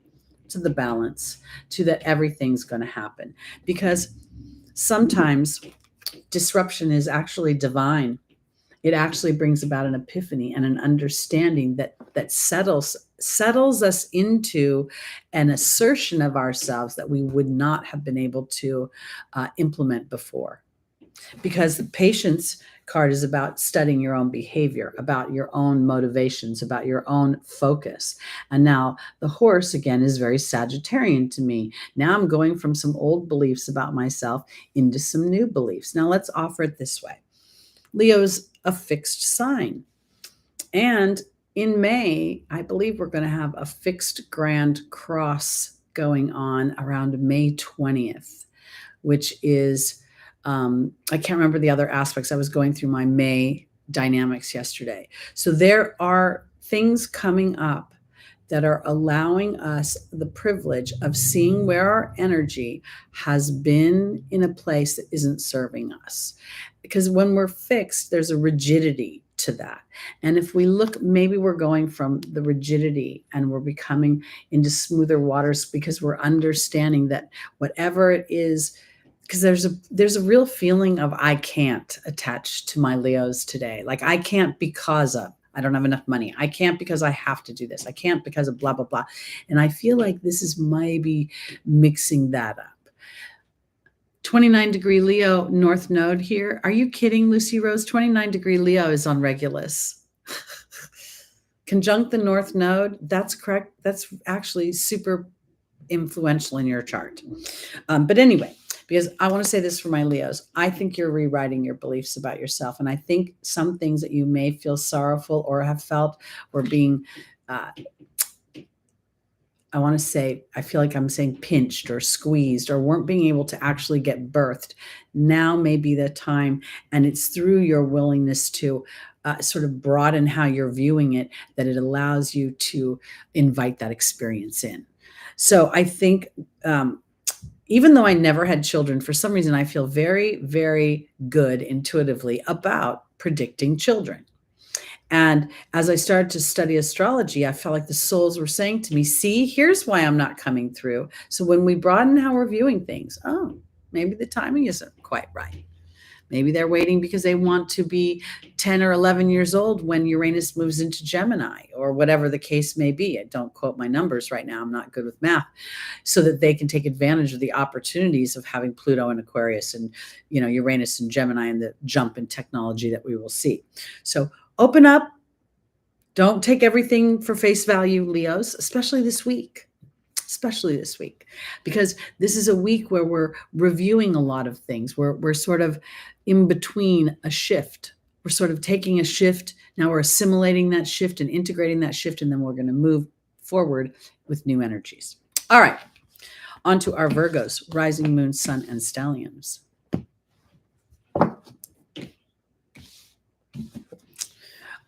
to the balance, to that everything's going to happen. Because sometimes disruption is actually divine. It actually brings about an epiphany and an understanding that settles us into an assertion of ourselves that we would not have been able to implement before. Because the patience card is about studying your own behavior, about your own motivations, about your own focus. And now the horse, again, is very Sagittarian to me. Now I'm going from some old beliefs about myself into some new beliefs. Now let's offer it this way. Leo's a fixed sign. And in May, I believe we're going to have a fixed grand cross going on around May 20th, which is I can't remember the other aspects. I was going through my May dynamics yesterday. So there are things coming up that are allowing us the privilege of seeing where our energy has been in a place that isn't serving us. Because when we're fixed, there's a rigidity to that. And if we look, maybe we're going from the rigidity and we're becoming into smoother waters because we're understanding that whatever it is, because there's a real feeling of I can't attached to my Leos today. Like I can't because of, I don't have enough money. I can't because I have to do this. I can't because of blah, blah, blah. And I feel like this is maybe mixing that up. 29-degree Leo North Node here. Are you kidding, Lucy Rose? 29-degree Leo is on Regulus. Conjunct the North Node. That's correct. That's actually super influential in your chart. But anyway, because I want to say this for my Leos, I think you're rewriting your beliefs about yourself. And I think some things that you may feel sorrowful or have felt or being I want to say, I feel like I'm saying pinched or squeezed or weren't being able to actually get birthed. Now may be the time, and it's through your willingness to sort of broaden how you're viewing it that it allows you to invite that experience in. So I think even though I never had children, for some reason I feel very, very good intuitively about predicting children. And as I started to study astrology, I felt like the souls were saying to me, see, here's why I'm not coming through. So when we broaden how we're viewing things, oh, maybe the timing isn't quite right. Maybe they're waiting because they want to be 10 or 11 years old when Uranus moves into Gemini, or whatever the case may be. I don't quote my numbers right now. I'm not good with math. So that they can take advantage of the opportunities of having Pluto and Aquarius and, Uranus and Gemini, and the jump in technology that we will see. So open up. Don't take everything for face value, Leos, especially this week, because this is a week where we're reviewing a lot of things. We're sort of in between a shift. We're sort of taking a shift. Now we're assimilating that shift and integrating that shift, and then we're going to move forward with new energies. All right, on to our Virgos, rising, moon, sun, and stelliums.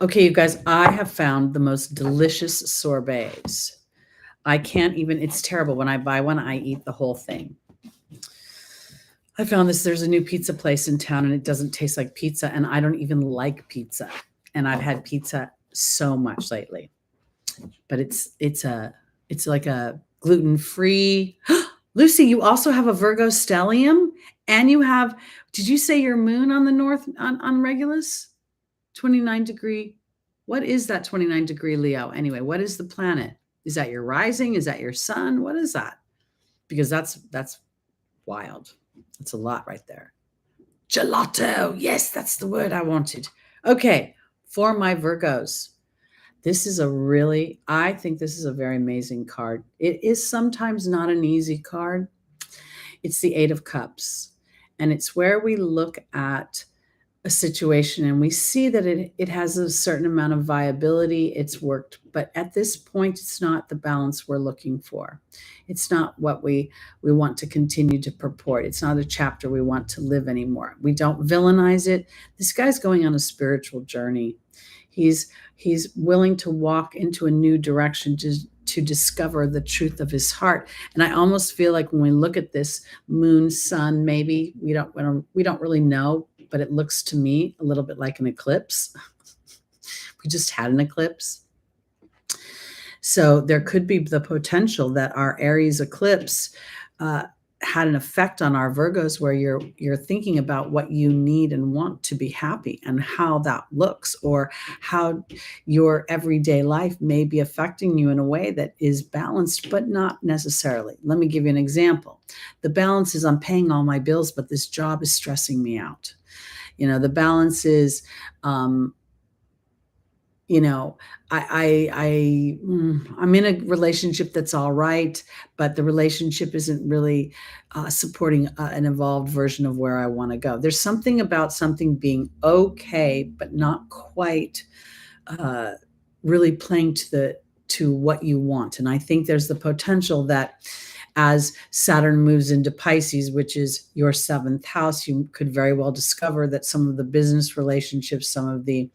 Okay, you guys, I have found the most delicious sorbets. I can't even, it's terrible. When I buy one, I eat the whole thing. I found there's a new pizza place in town, and it doesn't taste like pizza, and I don't even like pizza. And I've had pizza so much lately. But it's like a gluten-free. Lucy, you also have a Virgo stellium, and you have, did you say your moon on the north on Regulus? 29 degree. What is that 29 degree Leo? Anyway, what is the planet? Is that your rising? Is that your sun? What is that? Because that's wild. That's a lot right there. Gelato. Yes, that's the word I wanted. Okay, for my Virgos, I think this is a very amazing card. It is sometimes not an easy card. It's the Eight of Cups. And it's where we look at a situation and we see that it has a certain amount of viability. It's worked, but at this point, it's not the balance we're looking for. It's not what we want to continue to purport. It's not a chapter we want to live anymore. We don't villainize it. This guy's going on a spiritual journey. He's willing to walk into a new direction to discover the truth of his heart. And I almost feel like when we look at this moon, sun, maybe we don't really know, but it looks to me a little bit like an eclipse. We just had an eclipse. So there could be the potential that our Aries eclipse had an effect on our Virgos, where you're thinking about what you need and want to be happy and how that looks, or how your everyday life may be affecting you in a way that is balanced, but not necessarily. Let me give you an example. The balance is I'm paying all my bills, but this job is stressing me out. The balance is, I'm in a relationship that's all right, but the relationship isn't really supporting an evolved version of where I want to go. There's something about something being okay, but not quite really playing to what you want. And I think there's the potential that as Saturn moves into Pisces, which is your 7th house, you could very well discover that some of the business relationships, some of the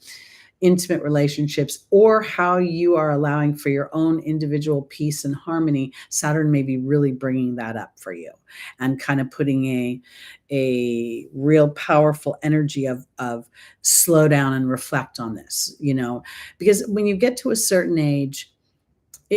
intimate relationships, or how you are allowing for your own individual peace and harmony, Saturn may be really bringing that up for you and kind of putting a real powerful energy of slow down and reflect on this, because when you get to a certain age,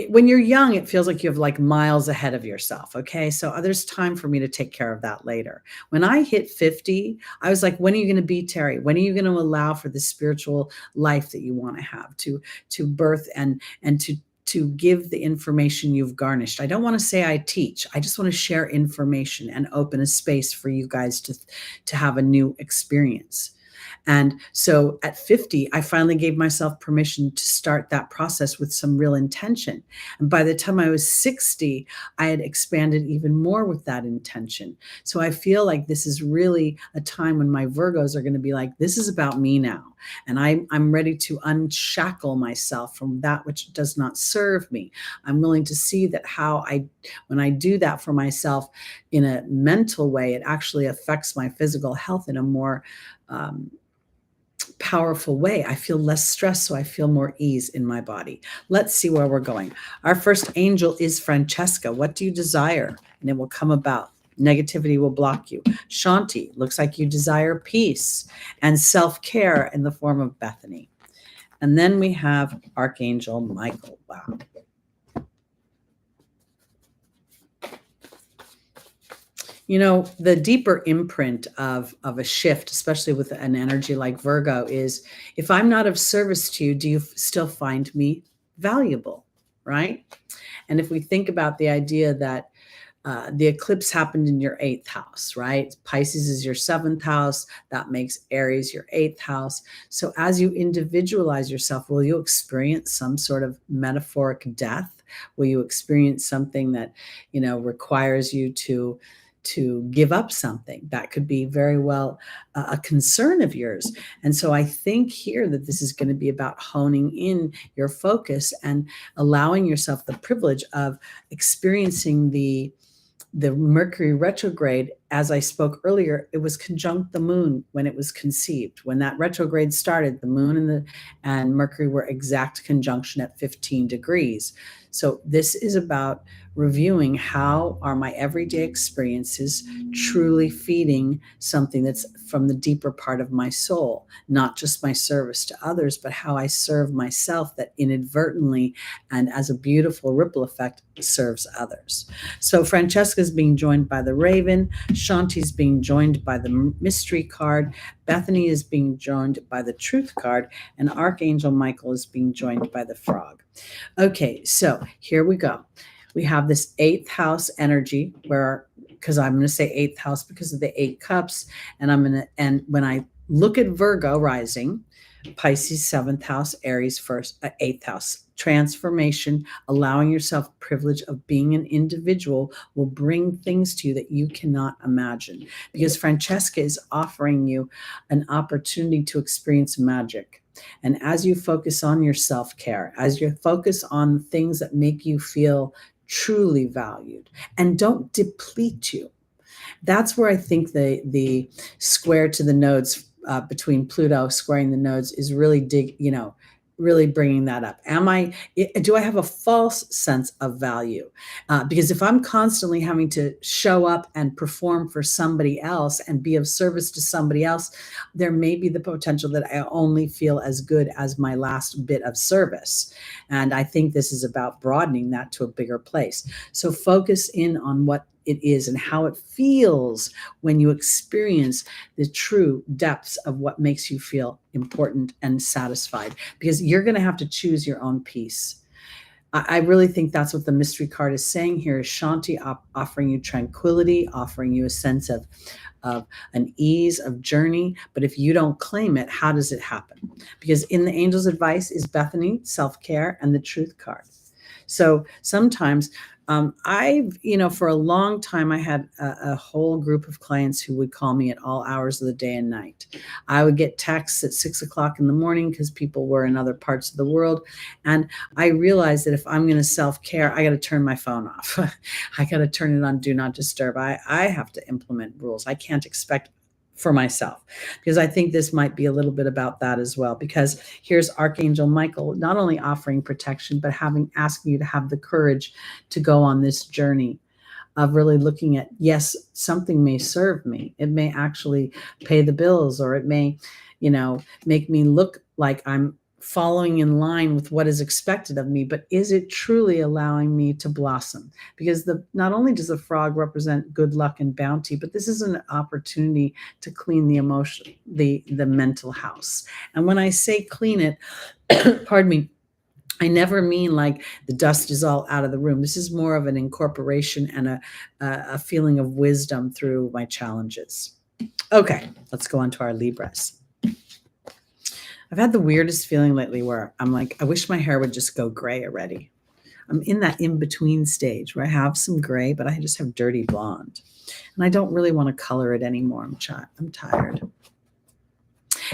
when you're young, it feels like you have like miles ahead of yourself. Okay. So there's time for me to take care of that later. When I hit 50, I was like, when are you going to be Teri? When are you going to allow for the spiritual life that you want to have, to birth and to give the information you've garnished? I don't want to say I teach. I just want to share information and open a space for you guys to have a new experience. And so at 50, I finally gave myself permission to start that process with some real intention. And by the time I was 60, I had expanded even more with that intention. So I feel like this is really a time when my Virgos are going to be like, this is about me now. And I'm ready to unshackle myself from that which does not serve me. I'm willing to see that when I do that for myself in a mental way, it actually affects my physical health in a more powerful way. I feel less stress, so I feel more ease in my body. Let's see where we're going. Our first angel is Francesca. What do you desire? And it will come about. Negativity will block you. Shanti, looks like you desire peace and self-care in the form of Bethany. And then we have Archangel Michael. Wow. You know, the deeper imprint of a shift, especially with an energy like Virgo, is if I'm not of service to you, do you still find me valuable, right? And if we think about the idea that the eclipse happened in your 8th house, right? Pisces is your 7th house. That makes Aries your 8th house. So as you individualize yourself, will you experience some sort of metaphoric death? Will you experience something that, requires you to give up something? That could be very well a concern of yours. And so I think here that this is going to be about honing in your focus and allowing yourself the privilege of experiencing the Mercury retrograde. As I spoke earlier, it was conjunct the moon when it was conceived. When that retrograde started, the moon and Mercury were exact conjunction at 15 degrees. So this is about reviewing how are my everyday experiences truly feeding something that's from the deeper part of my soul, not just my service to others, but how I serve myself that inadvertently and as a beautiful ripple effect serves others. So Francesca's being joined by the Raven, Shanti's being joined by the Mystery card, Bethany is being joined by the Truth card, and Archangel Michael is being joined by the Frog. Okay, so here we go. We have this 8th house energy because I'm going to say 8th house because of the 8 cups. And when I look at Virgo rising, Pisces 7th house, Aries 8th house, transformation, allowing yourself privilege of being an individual will bring things to you that you cannot imagine, because Francesca is offering you an opportunity to experience magic. And as you focus on your self-care, as you focus on things that make you feel truly valued and don't deplete you, that's where I think the square to the nodes between Pluto squaring the nodes is really really bringing that up. Do I have a false sense of value? Because if I'm constantly having to show up and perform for somebody else and be of service to somebody else, there may be the potential that I only feel as good as my last bit of service. And I think this is about broadening that to a bigger place. So focus in on what it is and how it feels when you experience the true depths of what makes you feel important and satisfied, because you're going to have to choose your own peace. I really think that's what the Mystery card is saying here, is Shanti offering you tranquility, offering you a sense of an ease of journey. But if you don't claim it, how does it happen? Because in the angel's advice is Bethany, self-care, and the Truth card. So sometimes for a long time, I had a whole group of clients who would call me at all hours of the day and night. I would get texts at 6 o'clock in the morning because people were in other parts of the world. And I realized that if I'm going to self-care, I got to turn my phone off. I got to turn it on Do Not Disturb. I have to implement rules. I can't expect for myself, because I think this might be a little bit about that as well, because here's Archangel Michael not only offering protection, but asking you to have the courage to go on this journey of really looking at, yes, something may serve me. It may actually pay the bills, or it may, make me look like I'm following in line with what is expected of me, but is it truly allowing me to blossom? Because not only does the frog represent good luck and bounty, but this is an opportunity to clean the emotion, the mental house. And when I say clean it, pardon me, I never mean like the dust is all out of the room. This is more of an incorporation and a feeling of wisdom through my challenges. Okay, let's go on to our Libras. I've had the weirdest feeling lately where I'm like, I wish my hair would just go gray already. I'm in that in-between stage where I have some gray, but I just have dirty blonde. And I don't really want to color it anymore. I'm tired.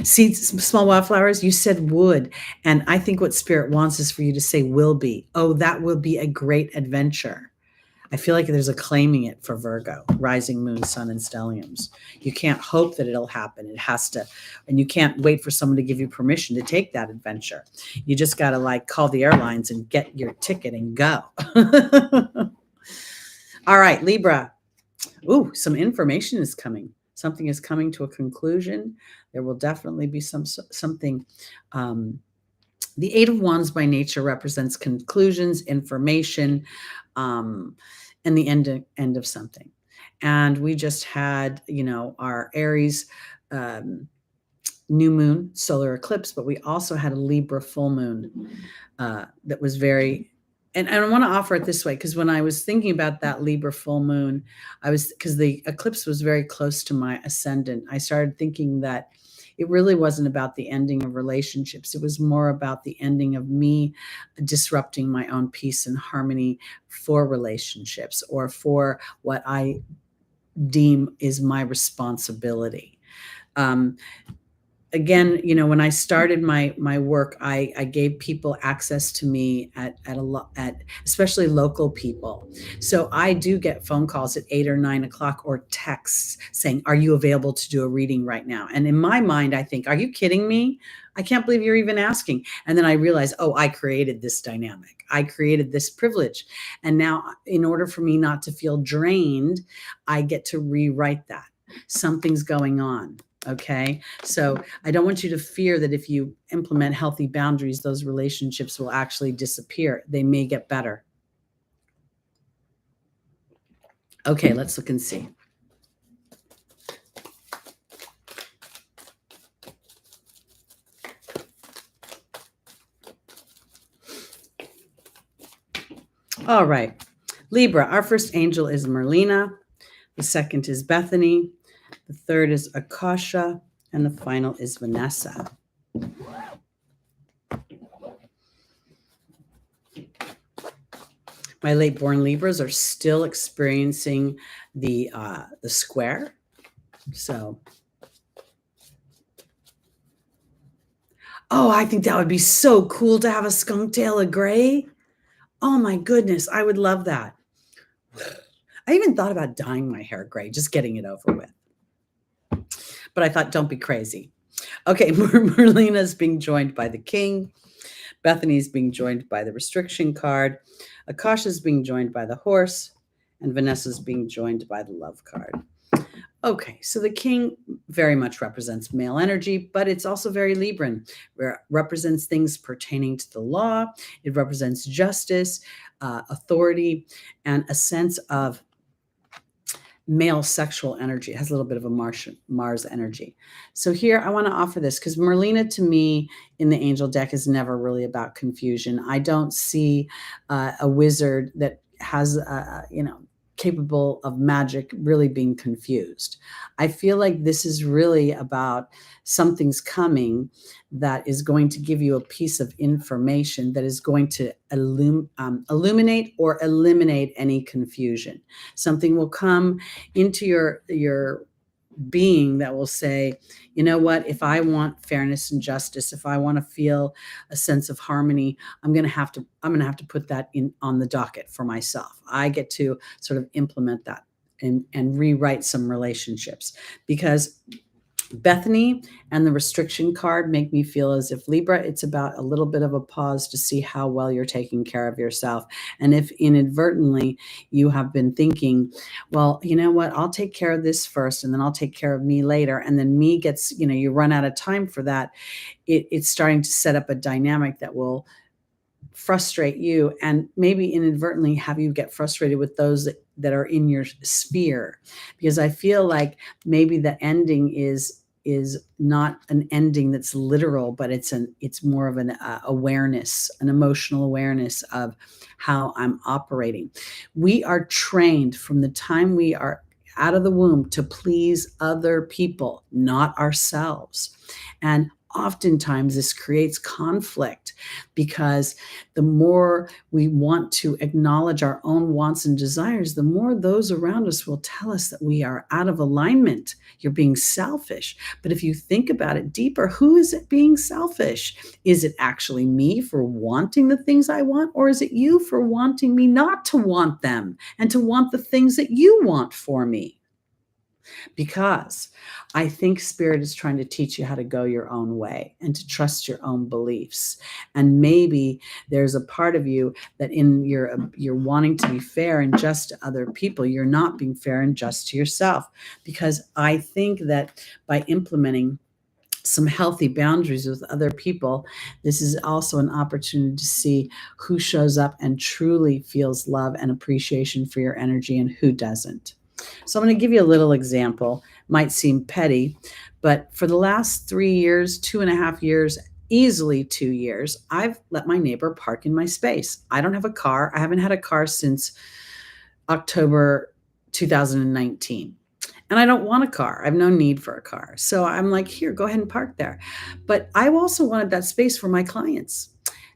See, small wildflowers, you said would. And I think what Spirit wants is for you to say will be. Oh, that will be a great adventure. I feel like there's a claiming it for Virgo, rising, moon, sun, and stelliums. You can't hope that it'll happen. It has to, and you can't wait for someone to give you permission to take that adventure. You just got to like call the airlines and get your ticket and go. All right, Libra. Ooh, some information is coming. Something is coming to a conclusion. There will definitely be something. The Eight of Wands by nature represents conclusions, information, and the end of something. And we just had, our Aries new moon, solar eclipse, but we also had a Libra full moon that was very, and I want to offer it this way, because when I was thinking about that Libra full moon, because the eclipse was very close to my ascendant, I started thinking that it really wasn't about the ending of relationships. It was more about the ending of me disrupting my own peace and harmony for relationships, or for what I deem is my responsibility. Again, when I started my work, I gave people access to me at especially local people. So I do get phone calls at 8 or 9 o'clock, or texts saying, "Are you available to do a reading right now?" And in my mind, I think, "Are you kidding me? I can't believe you're even asking." And then I realize, oh, I created this dynamic. I created this privilege. And now, in order for me not to feel drained, I get to rewrite that. Something's going on. Okay. So I don't want you to fear that if you implement healthy boundaries, those relationships will actually disappear. They may get better. Okay, let's look and see. All right. Libra, our first angel is Merlina. The second is Bethany. The third is Akasha, and the final is Vanessa. My late-born Libras are still experiencing the square. So, oh, I think that would be so cool to have a skunk tail of gray. Oh my goodness, I would love that. I even thought about dyeing my hair gray, just getting it over with. But I thought, don't be crazy. Okay, Merlina's being joined by the king. Bethany's being joined by the restriction card. Akasha's being joined by the horse. And Vanessa's being joined by the love card. Okay, so the king very much represents male energy, but it's also very Libran, where it represents things pertaining to the law. It represents justice, authority, and a sense of male sexual energy. It has a little bit of a Mars energy. So here I want to offer this, because Merlina to me in the angel deck is never really about confusion. I don't see a wizard that has, capable of magic really being confused. I feel like this is really about something's coming that is going to give you a piece of information that is going to illuminate or eliminate any confusion. Something will come into your being that will say, you know what, if I want fairness and justice, if I want to feel a sense of harmony, I'm going to have to put that in on the docket for myself. I get to sort of implement that and rewrite some relationships, because Bethany and the restriction card make me feel as if Libra, it's about a little bit of a pause to see how well you're taking care of yourself. And if inadvertently you have been thinking, well, you know what, I'll take care of this first and then I'll take care of me later. And then me gets, you run out of time for that. It's starting to set up a dynamic that will frustrate you and maybe inadvertently have you get frustrated with those that are in your sphere, because I feel like maybe the ending is not an ending that's literal, but it's more of an awareness, an emotional awareness of how I'm operating. We are trained from the time we are out of the womb to please other people, not ourselves. And oftentimes this creates conflict because the more we want to acknowledge our own wants and desires, the more those around us will tell us that we are out of alignment. You're being selfish. But if you think about it deeper, who is it being selfish? Is it actually me for wanting the things I want, or is it you for wanting me not to want them and to want the things that you want for me? Because I think spirit is trying to teach you how to go your own way and to trust your own beliefs. And maybe there's a part of you that in you're wanting to be fair and just to other people, you're not being fair and just to yourself. Because I think that by implementing some healthy boundaries with other people, this is also an opportunity to see who shows up and truly feels love and appreciation for your energy and who doesn't. So I'm going to give you a little example. Might seem petty, but for the last 3 years, 2.5 years, easily 2 years, I've let my neighbor park in my space. I don't have a car. I haven't had a car since October 2019. And I don't want a car. I have no need for a car. So I'm like, here, go ahead and park there. But I also wanted that space for my clients.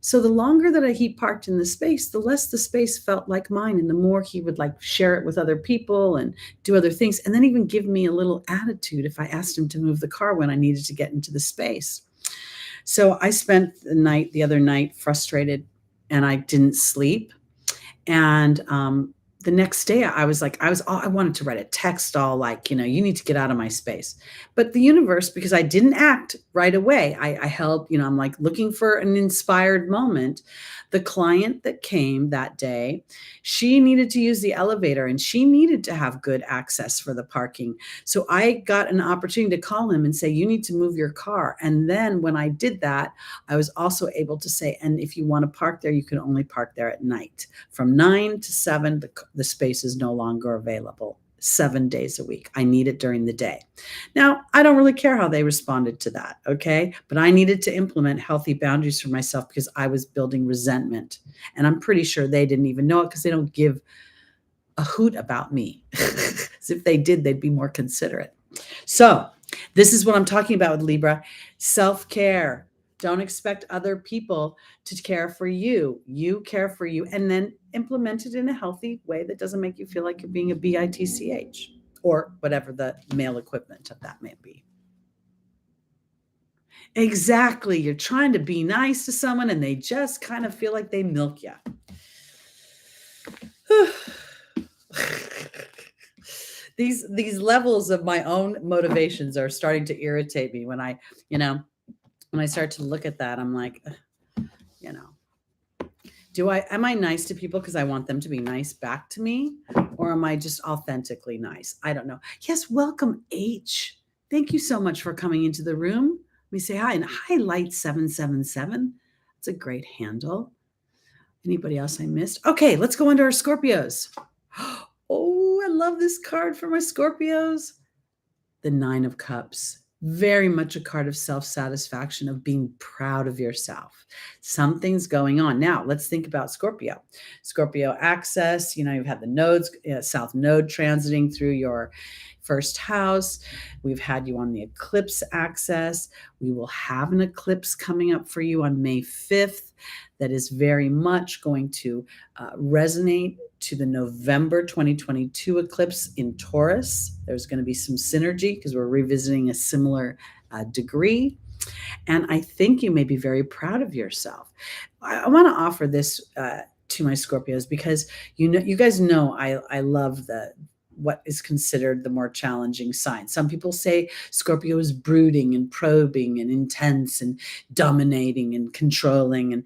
So the longer that he parked in the space, the less the space felt like mine, and the more he would like share it with other people and do other things, and then even give me a little attitude if I asked him to move the car when I needed to get into the space. So I spent the other night frustrated, and I didn't sleep. And the next day I wanted to write a text all like, you need to get out of my space. But the universe, because I didn't act right away, I held, I'm like looking for an inspired moment. The client that came that day, she needed to use the elevator and she needed to have good access for the parking. So I got an opportunity to call him and say, you need to move your car. And then when I did that, I was also able to say, and if you want to park there, you can only park there at night. From 9 to 7, the space is no longer available 7 days a week. I need it during the day. Now, I don't really care how they responded to that, okay? But I needed to implement healthy boundaries for myself because I was building resentment. And I'm pretty sure they didn't even know it because they don't give a hoot about me. As if they did, they'd be more considerate. So this is what I'm talking about with Libra. Self-care. Don't expect other people to care for you. You care for you, and then implement it in a healthy way that doesn't make you feel like you're being a bitch or whatever the male equivalent of that may be. Exactly. You're trying to be nice to someone and they just kind of feel like they milk you. These levels of my own motivations are starting to irritate me when I start to look at that. I'm like, am I nice to people because I want them to be nice back to me? Or am I just authentically nice? I don't know. Yes, welcome, H. Thank you so much for coming into the room. Let me say hi. And hi, Light 777. That's a great handle. Anybody else I missed? Okay, let's go into our Scorpios. Oh, I love this card for my Scorpios. The 9 of Cups. Very much a card of self-satisfaction, of being proud of yourself. Something's going on. Now, let's think about Scorpio. Scorpio access, you've had the nodes, South Node transiting through your first house. We've had you on the eclipse axis. We will have an eclipse coming up for you on May 5th that is very much going to resonate to the November 2022 eclipse in Taurus. There's going to be some synergy because we're revisiting a similar degree. And I think you may be very proud of yourself. I want to offer this to my Scorpios because you guys know I love what is considered the more challenging sign. Some people say Scorpio is brooding and probing and intense and dominating and controlling. And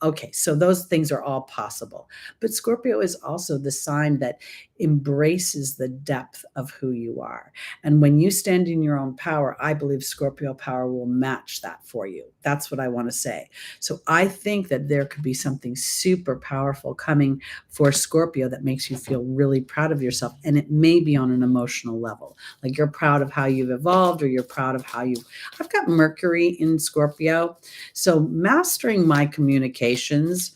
okay, so those things are all possible. But Scorpio is also the sign that embraces the depth of who you are. And when you stand in your own power, I believe Scorpio power will match that for you. That's what I want to say. So I think that there could be something super powerful coming for Scorpio that makes you feel really proud of yourself. And it may be on an emotional level. Like you're proud of how you've evolved, or you're proud of how I've got Mercury in Scorpio. So mastering my communications,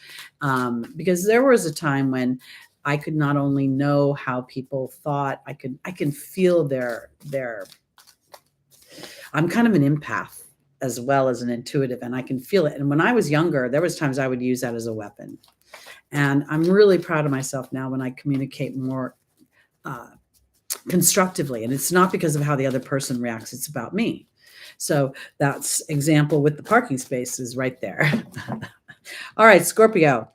because there was a time when I could not only know how people thought, I can feel their I'm kind of an empath. as well as an intuitive, and I can feel it. And when I was younger, there was times I would use that as a weapon. And I'm really proud of myself now when I communicate more constructively. And it's not because of how the other person reacts, it's about me. So that's example with the parking spaces right there. All right, Scorpio.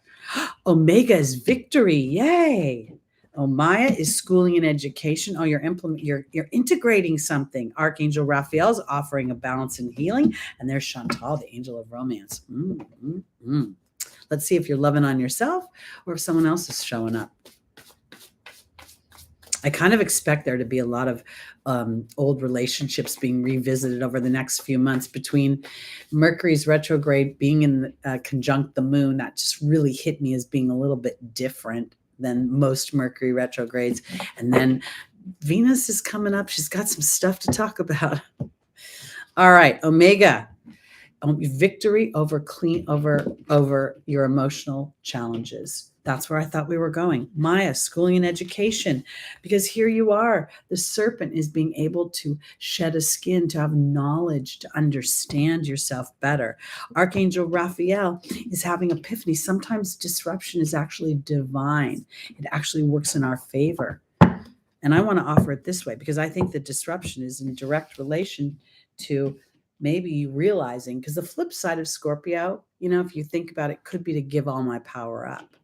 Omega is victory. Yay. Omaya is schooling and education. Oh, you're integrating something. Archangel Raphael is offering a balance and healing. And there's Chantal, the angel of romance. Let's see if you're loving on yourself or if someone else is showing up. I kind of expect there to be a lot of old relationships being revisited over the next few months between Mercury's retrograde being in conjunct the moon. That just really hit me as being a little bit different than most Mercury retrogrades. And then Venus is coming up. She's got some stuff to talk about. All right, Omega. Victory over your emotional challenges. That's where I thought we were going. Maya, schooling and education, because here you are. The serpent is being able to shed a skin, to have knowledge, to understand yourself better. Archangel Raphael is having epiphany. Sometimes disruption is actually divine. It actually works in our favor. And I want to offer it this way because I think the disruption is in direct relation to maybe you realizing, because the flip side of Scorpio, if you think about it, could be to give all my power up,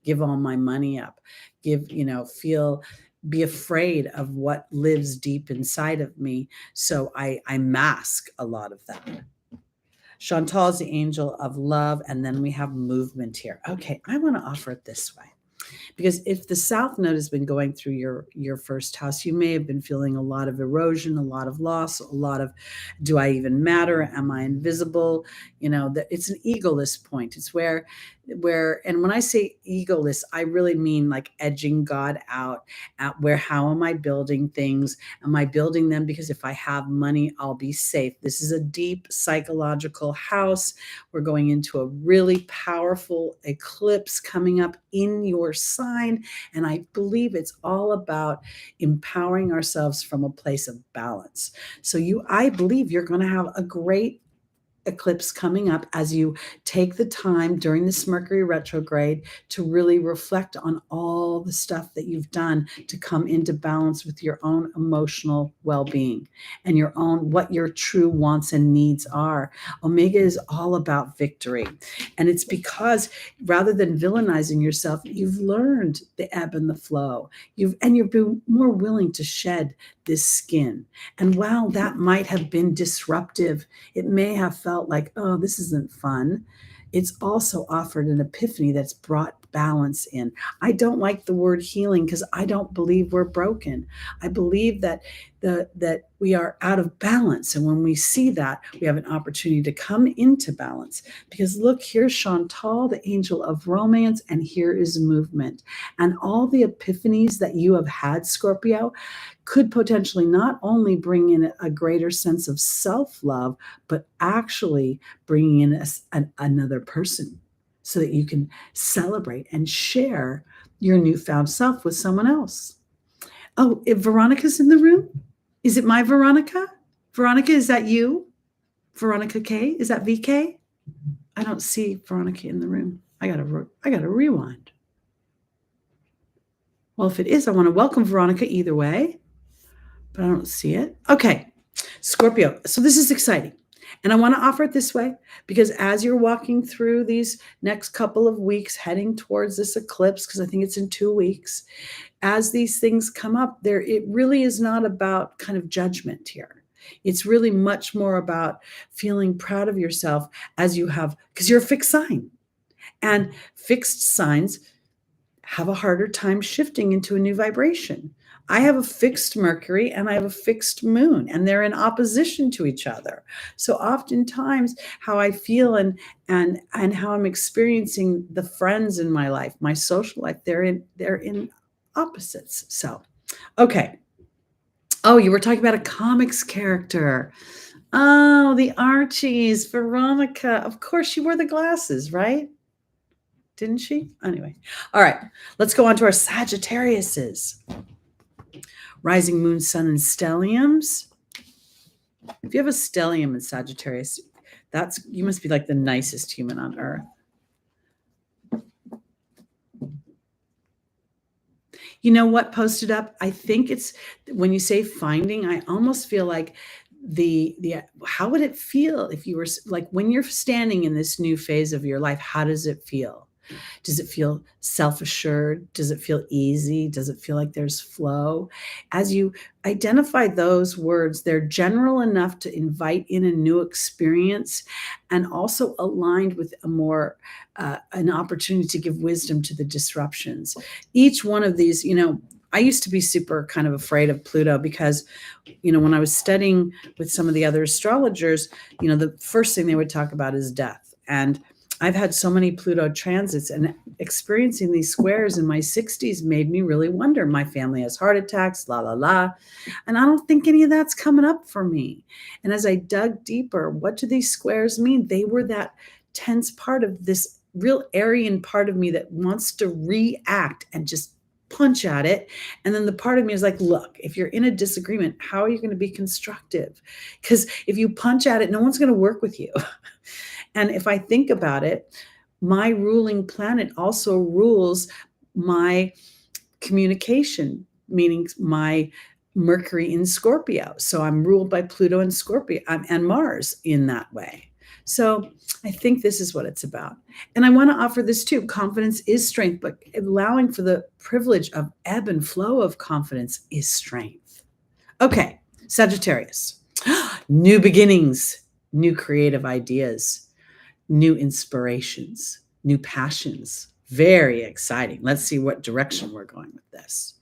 give all my money up, be afraid of what lives deep inside of me. So I mask a lot of that. Chantal is the angel of love. And then we have movement here. Okay, I want to offer it this way. Because if the South Node has been going through your first house, you may have been feeling a lot of erosion, a lot of loss, a lot of, do I even matter? Am I invisible? It's an egoless point. It's where, and when I say egoless, I really mean like edging God out at where, how am I building things? Am I building them because if I have money, I'll be safe? This is a deep psychological house. We're going into a really powerful eclipse coming up in your sign. And I believe it's all about empowering ourselves from a place of balance. So I believe you're going to have a great eclipse coming up as you take the time during this Mercury retrograde to really reflect on all the stuff that you've done to come into balance with your own emotional well-being and what your true wants and needs are. Omega is all about victory. And it's because rather than villainizing yourself, you've learned the ebb and the flow. You're being more willing to shed this skin. And while that might have been disruptive, it may have felt like, oh, this isn't fun. It's also offered an epiphany that's brought balance in. I don't like the word healing because I don't believe we're broken. I believe that we are out of balance. And when we see that, we have an opportunity to come into balance. Because look, here's Chantal, the angel of romance, and here is movement. And all the epiphanies that you have had, Scorpio, could potentially not only bring in a greater sense of self-love, but actually bringing in another person so that you can celebrate and share your newfound self with someone else. Oh, if Veronica's in the room? Is it my Veronica? Veronica, is that you? Veronica K? Is that VK? I don't see Veronica in the room. I gotta rewind. Well, if it is, I want to welcome Veronica either way, but I don't see it. Okay, Scorpio. So this is exciting. And I want to offer it this way because as you're walking through these next couple of weeks, heading towards this eclipse, because I think it's in 2 weeks, as these things come up, it really is not about kind of judgment here. It's really much more about feeling proud of yourself as you have, because you're a fixed sign. And fixed signs have a harder time shifting into a new vibration. I have a fixed Mercury and I have a fixed moon, and they're in opposition to each other. So oftentimes how I feel and how I'm experiencing the friends in my life, my social life, they're in opposites. So, okay. Oh, you were talking about a comics character. Oh, the Archies, Veronica. Of course, she wore the glasses, right? Didn't she? Anyway. All right. Let's go on to our Sagittariuses. Rising, moon, sun, and stelliums. If you have a stellium in Sagittarius, You must be like the nicest human on earth. You know what posted up? I think it's when you say finding, I almost feel like the how would it feel if you were like when you're standing in this new phase of your life, how does it feel? Does it feel self-assured? Does it feel easy? Does it feel like there's flow? As you identify those words, they're general enough to invite in a new experience and also aligned with a more an opportunity to give wisdom to the disruptions. Each one of these, I used to be super kind of afraid of Pluto because, when I was studying with some of the other astrologers, the first thing they would talk about is death. And I've had so many Pluto transits, and experiencing these squares in my 60s made me really wonder. My family has heart attacks, la, la, la. And I don't think any of that's coming up for me. And as I dug deeper, what do these squares mean? They were that tense part of this real Aryan part of me that wants to react and just punch at it. And then the part of me is like, look, if you're in a disagreement, how are you going to be constructive? Because if you punch at it, no one's going to work with you. And if I think about it, my ruling planet also rules my communication, meaning my Mercury in Scorpio. So I'm ruled by Pluto and Scorpio and Mars in that way. So I think this is what it's about. And I want to offer this too. Confidence is strength, but allowing for the privilege of ebb and flow of confidence is strength. Okay, Sagittarius. New beginnings, new creative ideas, new inspirations, new passions. Very exciting. Let's see what direction we're going with this.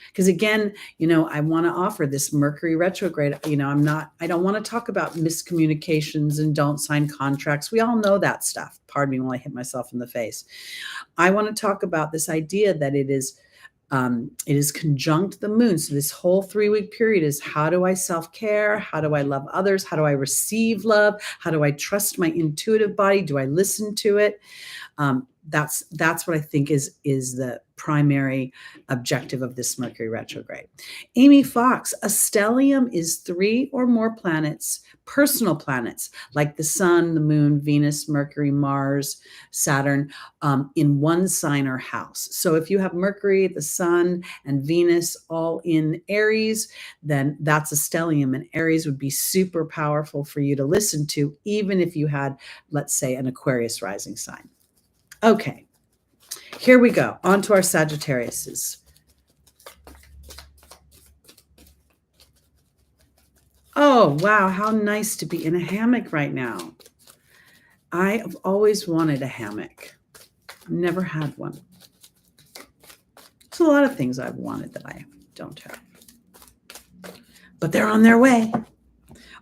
Because again, I want to offer this Mercury retrograde. I don't want to talk about miscommunications and don't sign contracts. We all know that stuff. Pardon me while I hit myself in the face. I want to talk about this idea that it is conjunct the moon. So this whole 3-week period is, how do I self-care? How do I love others? How do I receive love? How do I trust my intuitive body? Do I listen to it? That's what I think is the primary objective of this Mercury retrograde. Amy Fox, a stellium is 3 or more planets, personal planets, like the sun, the moon, Venus, Mercury, Mars, Saturn, in one sign or house. So if you have Mercury, the sun, and Venus all in Aries, then that's a stellium, and Aries would be super powerful for you to listen to, even if you had, let's say, an Aquarius rising sign. Okay, here we go. On to our Sagittariuses. Oh, wow. How nice to be in a hammock right now. I have always wanted a hammock. Never had one. There's a lot of things I've wanted that I don't have. But they're on their way.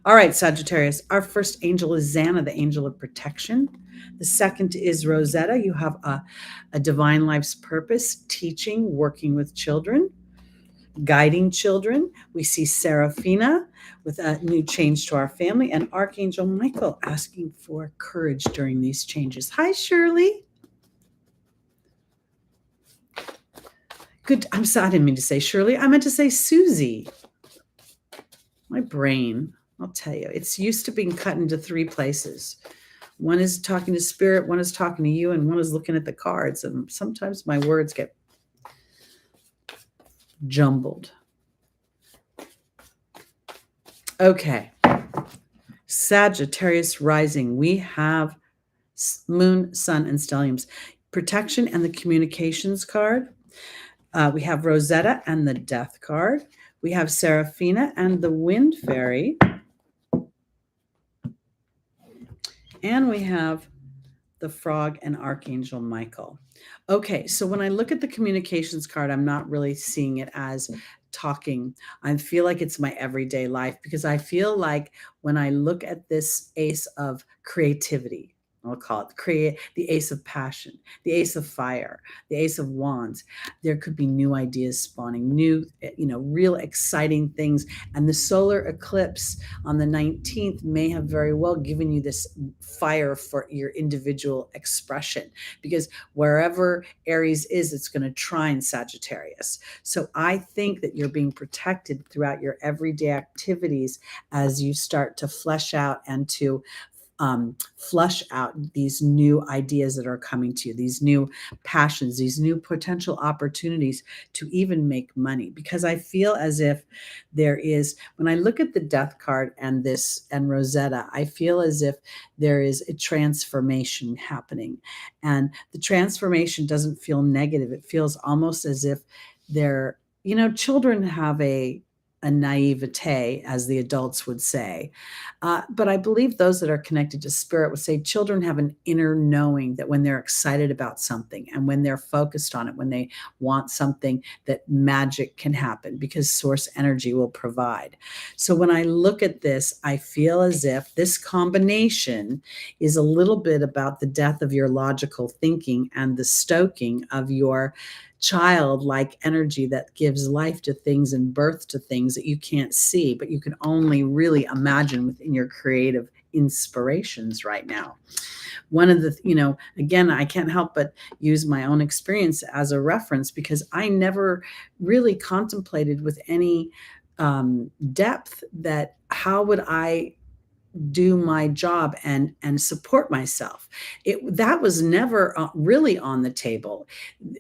All right, Sagittarius. Our first angel is Xana, the angel of protection. The second is Rosetta. You have a divine life's purpose, teaching, working with children, guiding children. We see Seraphina with a new change to our family, and Archangel Michael asking for courage during these changes. Hi, Shirley. Good. I didn't mean to say Shirley. I meant to say Susie. My brain, I'll tell you, it's used to being cut into 3 places. One is talking to spirit, one is talking to you, and one is looking at the cards. And sometimes my words get jumbled. Okay. Sagittarius rising. We have moon, sun, and stelliums. Protection and the communications card. We have Rosetta and the death card. We have Seraphina and the wind fairy. And we have the frog and Archangel Michael. Okay, so when I look at the communications card, I'm not really seeing it as talking. I feel like it's my everyday life, because I feel like when I look at this ace of creativity, I'll call it the ace of passion, the ace of fire, the ace of wands. There could be new ideas spawning, new, real exciting things. And the solar eclipse on the 19th may have very well given you this fire for your individual expression, because wherever Aries is, it's going to trine Sagittarius. So I think that you're being protected throughout your everyday activities as you start to flesh out and to flush out these new ideas that are coming to you, these new passions, these new potential opportunities to even make money. Because I feel as if there is, when I look at the death card and this and Rosetta, I feel as if there is a transformation happening. And the transformation doesn't feel negative. It feels almost as if they're, children have a naivete, as the adults would say. But I believe those that are connected to spirit would say children have an inner knowing that when they're excited about something and when they're focused on it, when they want something, that magic can happen because source energy will provide. So when I look at this, I feel as if this combination is a little bit about the death of your logical thinking and the stoking of your childlike energy that gives life to things and birth to things that you can't see, but you can only really imagine within your creative inspirations right now. One of the, again, I can't help but use my own experience as a reference because I never really contemplated with any depth that how would I do my job and support myself. That was never really on the table.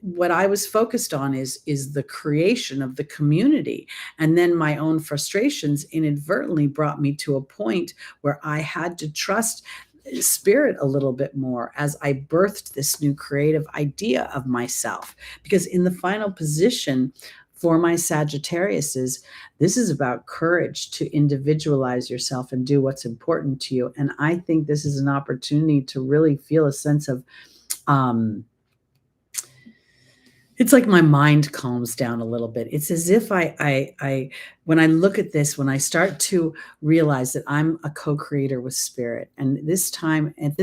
What I was focused on is the creation of the community, and then my own frustrations inadvertently brought me to a point where I had to trust spirit a little bit more as I birthed this new creative idea of myself. Because in the final position for my Sagittariuses, this is about courage to individualize yourself and do what's important to you. And I think this is an opportunity to really feel a sense of, it's like my mind calms down a little bit. It's as if I when I look at this, when I start to realize that I'm a co-creator with spirit, and at this time in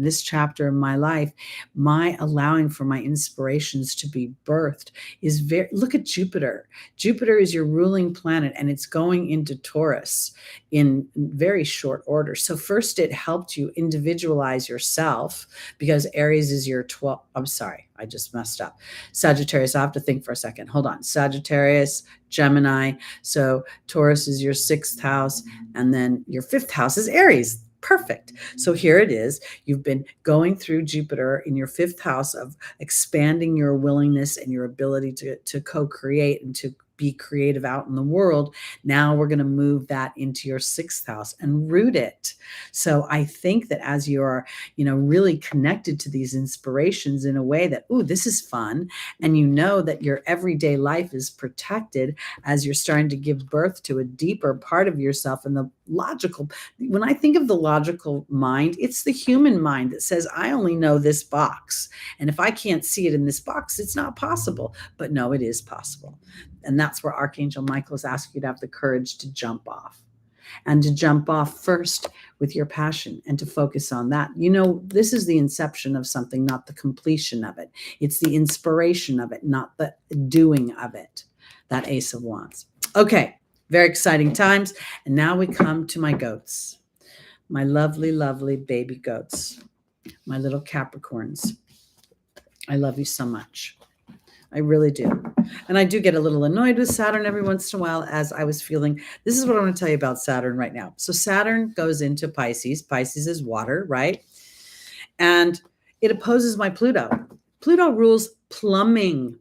this chapter in my life, my allowing for my inspirations to be birthed is look at Jupiter. Jupiter is your ruling planet, and it's going into Taurus in very short order. So first it helped you individualize yourself because Aries is your 12. I'm sorry, I just messed up. Sagittarius, I have to think for a second. Hold on. Sagittarius, Gemini. So Taurus is your 6th house, and then your 5th house is Aries. Perfect. So here it is. You've been going through Jupiter in your 5th house of expanding your willingness and your ability to co-create and to be creative out in the world. Now we're going to move that into your 6th house and root it. So I think that as you're, really connected to these inspirations in a way that, ooh, this is fun. And that your everyday life is protected as you're starting to give birth to a deeper part of yourself. And the logical, when I think of the logical mind, it's the human mind that says, I only know this box. And if I can't see it in this box, it's not possible. But no, it is possible. And that's where Archangel Michael is asking you to have the courage to jump off, and to jump off first with your passion and to focus on that. This is the inception of something, not the completion of it. It's the inspiration of it, not the doing of it. That Ace of Wands. Okay, very exciting times. And now we come to my goats, my lovely, lovely baby goats, my little Capricorns. I love you so much. I really do. And I do get a little annoyed with Saturn every once in a while, as I was feeling. This is what I want to tell you about Saturn right now. So Saturn goes into Pisces. Pisces is water, right? And it opposes my Pluto. Pluto rules plumbing.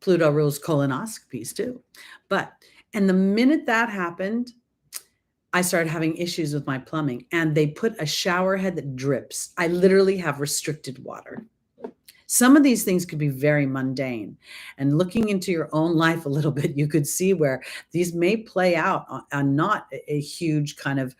Pluto rules colonoscopies too. And the minute that happened, I started having issues with my plumbing, and they put a shower head that drips. I literally have restricted water. Some of these things could be very mundane, and looking into your own life a little bit, you could see where these may play out on not a huge kind of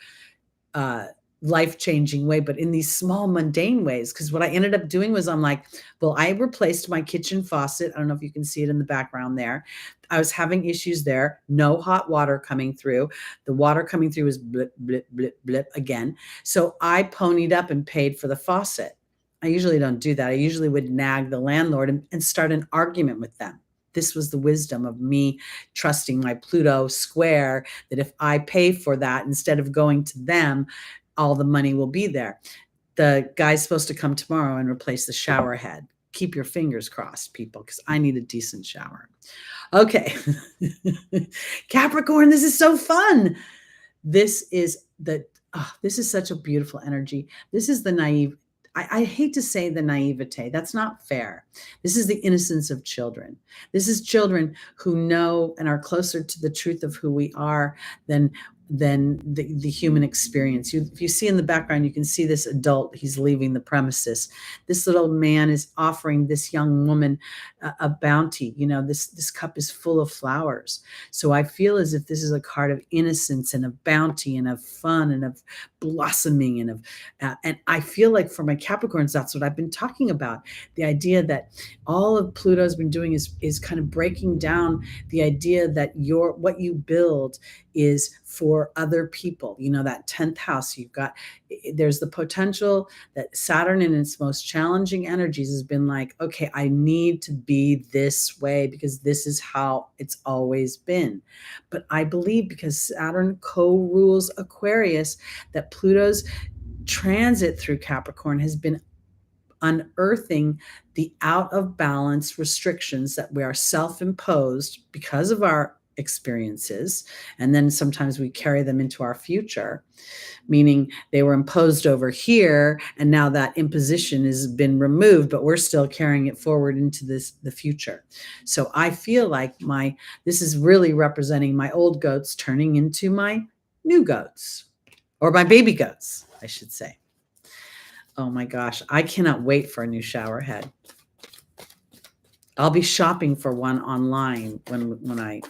life-changing way, but in these small mundane ways. Because what I ended up doing was I'm like, well, I replaced my kitchen faucet. I don't know if you can see it in the background there. I was having issues there. No hot water coming through. The water coming through was blip, blip, blip, blip again. So I ponied up and paid for the faucet. I usually don't do that. I usually would nag the landlord and start an argument with them. This was the wisdom of me trusting my Pluto square, that if I pay for that, instead of going to them, all the money will be there. The guy's supposed to come tomorrow and replace the shower head. Keep your fingers crossed, people, because I need a decent shower. Okay. Capricorn, this is so fun. This is the Oh, this is such a beautiful energy. This is the naive. I hate to say the naivete. That's not fair. This is the innocence of children. This is children who know and are closer to the truth of who we are than the human experience. If you see in the background, you can see this adult. He's leaving the premises. This little man is offering this young woman a bounty. You know, this cup is full of flowers. So I feel as if this is a card of innocence and of bounty and of fun and of blossoming and I feel like for my Capricorns, that's what I've been talking about. The idea that all of Pluto's been doing is kind of breaking down the idea that what you build is for other people. You know, that 10th house there's the potential that Saturn in its most challenging energies has been like, okay, I need to be this way because this is how it's always been. But I believe because Saturn co-rules Aquarius, that Pluto's transit through Capricorn has been unearthing the out of balance restrictions that we are self-imposed because of our experiences. And then sometimes we carry them into our future, meaning they were imposed over here. And now that imposition has been removed, but we're still carrying it forward into the future. So I feel like this is really representing my old goats turning into my new goats, or my baby goats, I should say. Oh my gosh, I cannot wait for a new shower head. I'll be shopping for one online when I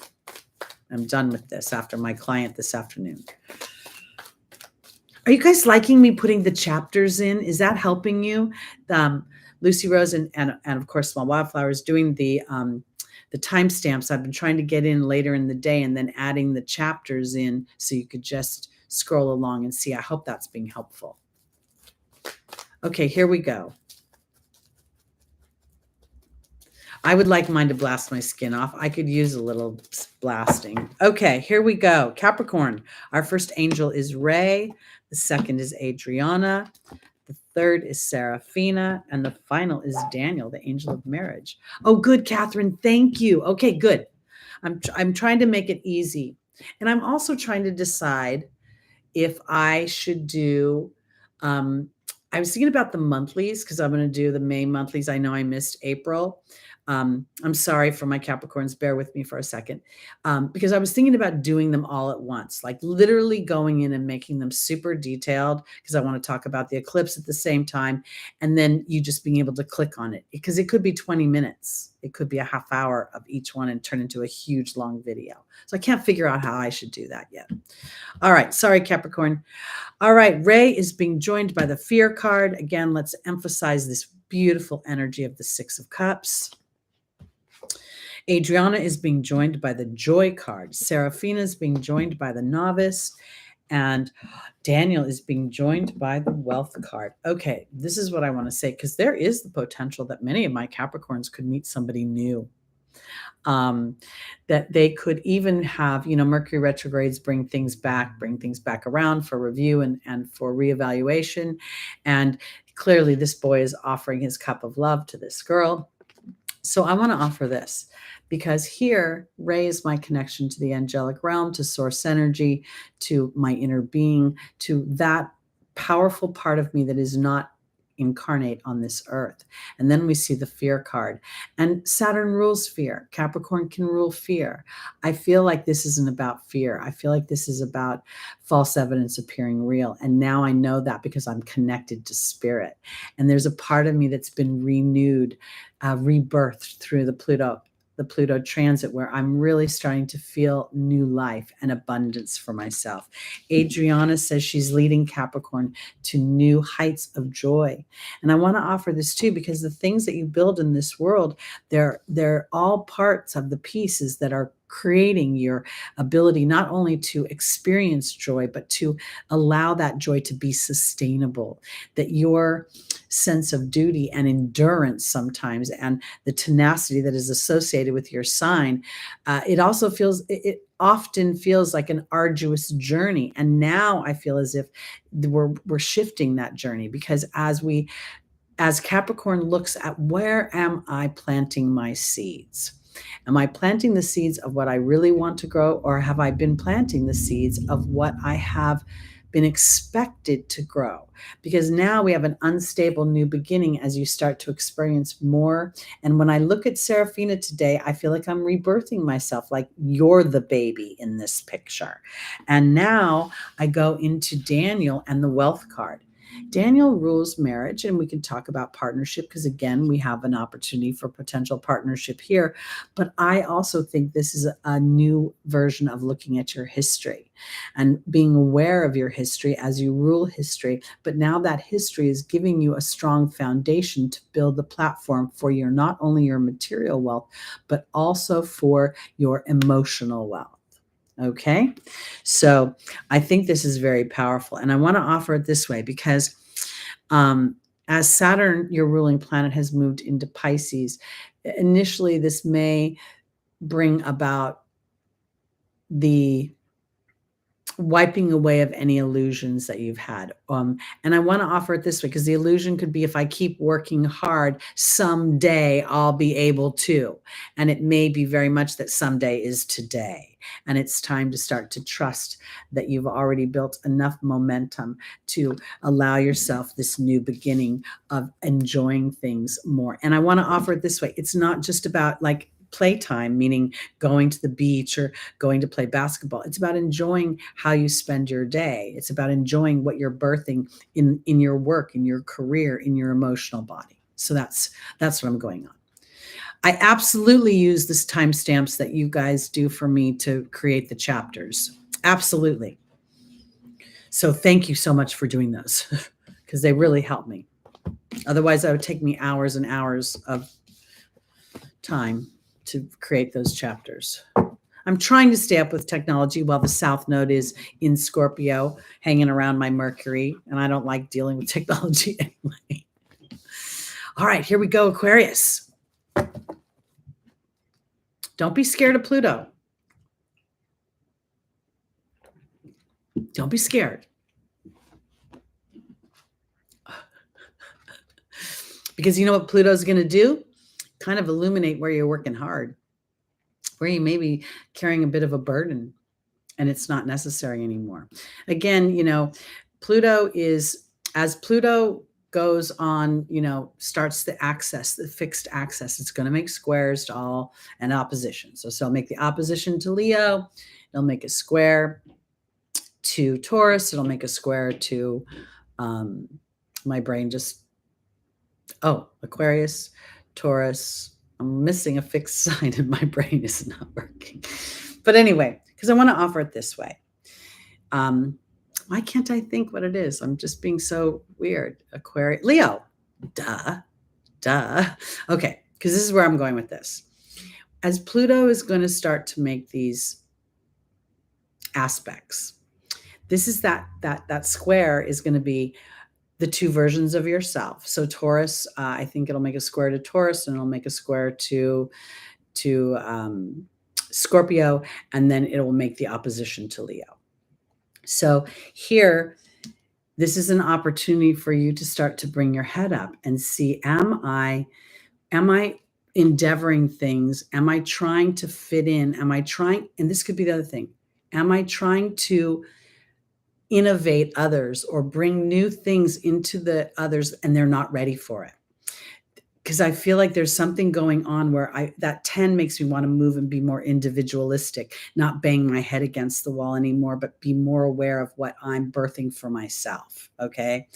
am done with this after my client this afternoon. Are you guys liking me putting the chapters in? Is that helping you? Lucy Rose and of course Small Wildflowers doing the timestamps. I've been trying to get in later in the day and then adding the chapters in so you could just scroll along and see. I hope that's being helpful. Okay, here we go. I would like mine to blast my skin off. I could use a little blasting. Okay, here we go. Capricorn, our first angel is Ray. The second is Adriana. The third is Seraphina. And the final is Daniel, the angel of marriage. Oh, good, Catherine. Thank you. Okay, good. I'm trying to make it easy. And I'm also trying to decide if I should do I was thinking about the monthlies because I'm going to do the May monthlies. I know I missed April. I'm sorry for my Capricorns. Bear with me for a second because I was thinking about doing them all at once, like literally going in and making them super detailed because I want to talk about the eclipse at the same time. And then you just being able to click on it because it could be 20 minutes. It could be a half hour of each one and turn into a huge long video. So I can't figure out how I should do that yet. All right. Sorry, Capricorn. All right. Ray is being joined by the Fear card. Again, let's emphasize this beautiful energy of the Six of Cups. Adriana is being joined by the Joy card. Seraphina is being joined by the Novice. And Daniel is being joined by the Wealth card. Okay, this is what I want to say, because there is the potential that many of my Capricorns could meet somebody new. That they could even have, Mercury retrogrades bring things back around for review and for reevaluation. And clearly this boy is offering his cup of love to this girl. So I want to offer this because here, Ray is my connection to the angelic realm, to source energy, to my inner being, to that powerful part of me that is not incarnate on this earth. And then we see the Fear card. And Saturn rules fear. Capricorn can rule fear. I feel like this isn't about fear. I feel like this is about false evidence appearing real. And now I know that because I'm connected to spirit. And there's a part of me that's been renewed, rebirthed through the Pluto transit, where I'm really starting to feel new life and abundance for myself. Adriana says she's leading Capricorn to new heights of joy. And I want to offer this too, because the things that you build in this world, they're all parts of the pieces that are creating your ability not only to experience joy, but to allow that joy to be sustainable, that your sense of duty and endurance sometimes, and the tenacity that is associated with your sign, it often feels like an arduous journey. And now I feel as if we're shifting that journey, because as Capricorn looks at, where am I planting my seeds? Am I planting the seeds of what I really want to grow, or have I been planting the seeds of what I have been expected to grow, because now we have an unstable new beginning as you start to experience more. And when I look at Seraphina today, I feel like I'm rebirthing myself, like you're the baby in this picture. And now I go into Daniel and the wealth card. Daniel rules marriage, and we can talk about partnership because, again, we have an opportunity for potential partnership here. But I also think this is a new version of looking at your history and being aware of your history as you rule history. But now that history is giving you a strong foundation to build the platform for your, not only your material wealth, but also for your emotional wealth. Okay, so I think this is very powerful, and I want to offer it this way because as Saturn, your ruling planet, has moved into Pisces, initially this may bring about the wiping away of any illusions that you've had. And I want to offer it this way because the illusion could be, if I keep working hard, someday I'll be able to. And it may be very much that someday is today. And it's time to start to trust that you've already built enough momentum to allow yourself this new beginning of enjoying things more. And I want to offer it this way. It's not just about like playtime, meaning going to the beach or going to play basketball. It's about enjoying how you spend your day. It's about enjoying what you're birthing in your work, in your career, in your emotional body. So that's what I'm going on. I absolutely use this timestamps that you guys do for me to create the chapters. Absolutely. So thank you so much for doing those because they really help me. Otherwise, it would take me hours and hours of time to create those chapters. I'm trying to stay up with technology while the South Node is in Scorpio, hanging around my Mercury, and I don't like dealing with technology anyway. All right, here we go, Aquarius. Don't be scared of Pluto. Don't be scared. Because you know what Pluto's going to do? Kind of illuminate where you're working hard, where you may be carrying a bit of a burden and it's not necessary anymore. Again, you know, Pluto is, as Pluto goes on, you know, starts the axis, the fixed axis, it's going to make squares to all and opposition. So it'll make the opposition to Leo. It'll make a square to Taurus. It'll make a square to, my brain just, Aquarius, Taurus. I'm missing a fixed sign and my brain is not working. But anyway, because I want to offer it this way. Why can't I think what it is? I'm just being so weird. Aquarius, Leo, duh. Okay, because this is where I'm going with this. As Pluto is going to start to make these aspects, this is that square is going to be the two versions of yourself. So Taurus, I think it'll make a square to Taurus and it'll make a square to Scorpio, and then it will make the opposition to Leo. So here, this is an opportunity for you to start to bring your head up and see, am I endeavoring things? Am I trying to fit in? Am I trying, and this could be the other thing, am I trying to innovate others or bring new things into the others and they're not ready for it? Because I feel like there's something going on where that 10 makes me want to move and be more individualistic, not bang my head against the wall anymore, but be more aware of what I'm birthing for myself. Okay.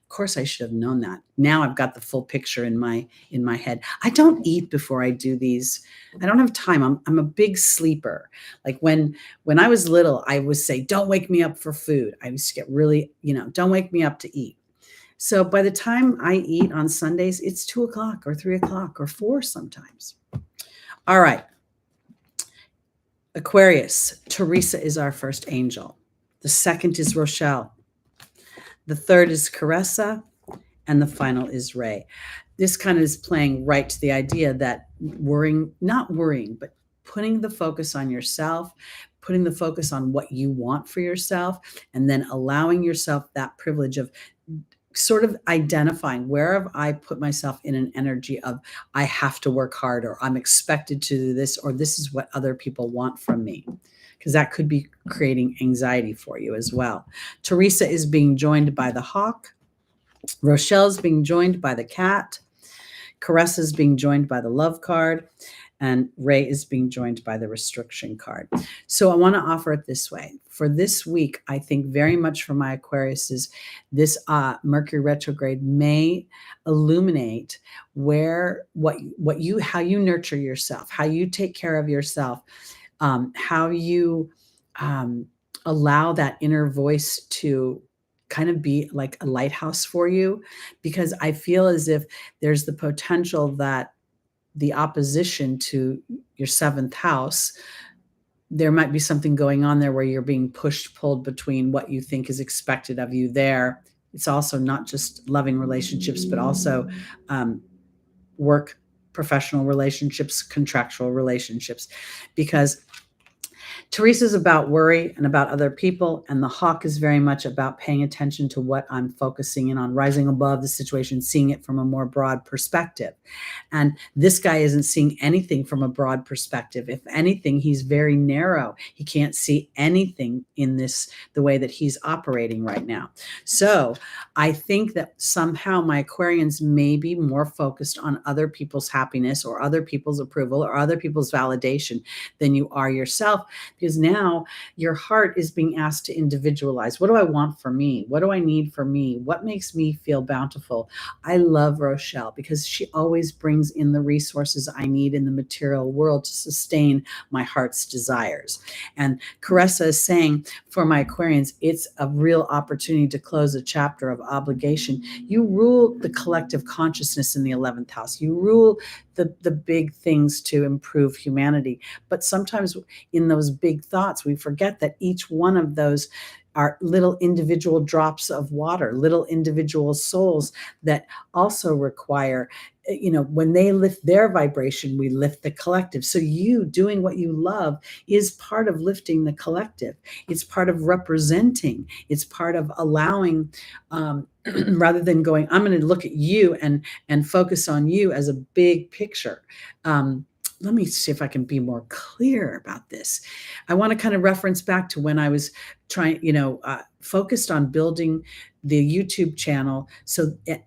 Of course I should have known that. Now I've got the full picture in my head. I don't eat before I do these. I don't have time. I'm a big sleeper. Like when I was little, I would say, don't wake me up for food. I used to get really, don't wake me up to eat. So by the time I eat on Sundays, it's 2 o'clock or 3 o'clock or 4 sometimes. All right. Aquarius, Teresa is our first angel. The second is Rochelle. The third is Caressa. And the final is Ray. This kind of is playing right to the idea that not worrying, but putting the focus on yourself, putting the focus on what you want for yourself, and then allowing yourself that privilege of sort of identifying where have I put myself in an energy of I have to work hard, or I'm expected to do this, or this is what other people want from me. because that could be creating anxiety for you as well. Teresa is being joined by the hawk. Rochelle's being joined by the cat. Caressa's being joined by the love card. And Ray is being joined by the restriction card. So I want to offer it this way. For this week, I think very much for my Aquariuses, this Mercury retrograde may illuminate how you nurture yourself, how you take care of yourself, how you allow that inner voice to kind of be like a lighthouse for you, because I feel as if there's the potential that the opposition to your seventh house, there might be something going on there where you're being pushed, pulled between what you think is expected of you there. It's also not just loving relationships, but also work, professional relationships, contractual relationships, because Teresa's about worry and about other people, and the hawk is very much about paying attention to what I'm focusing in on, rising above the situation, seeing it from a more broad perspective. And this guy isn't seeing anything from a broad perspective. If anything, he's very narrow. He can't see anything in the way that he's operating right now. So I think that somehow my Aquarians may be more focused on other people's happiness or other people's approval or other people's validation than you are yourself, because now your heart is being asked to individualize. What do I want for me? What do I need for me? What makes me feel bountiful? I love Rochelle because she always brings in the resources I need in the material world to sustain my heart's desires. And Caressa is saying, for my Aquarians, it's a real opportunity to close a chapter of obligation. You rule the collective consciousness in the 11th house. You rule the big things to improve humanity. But sometimes in those big thoughts, we forget that each one of those are little individual drops of water, little individual souls that also require, when they lift their vibration, we lift the collective. So you doing what you love is part of lifting the collective. It's part of representing. It's part of allowing, rather than going, I'm going to look at you and focus on you as a big picture. Let me see if I can be more clear about this. I want to kind of reference back to when I was trying, focused on building the YouTube channel,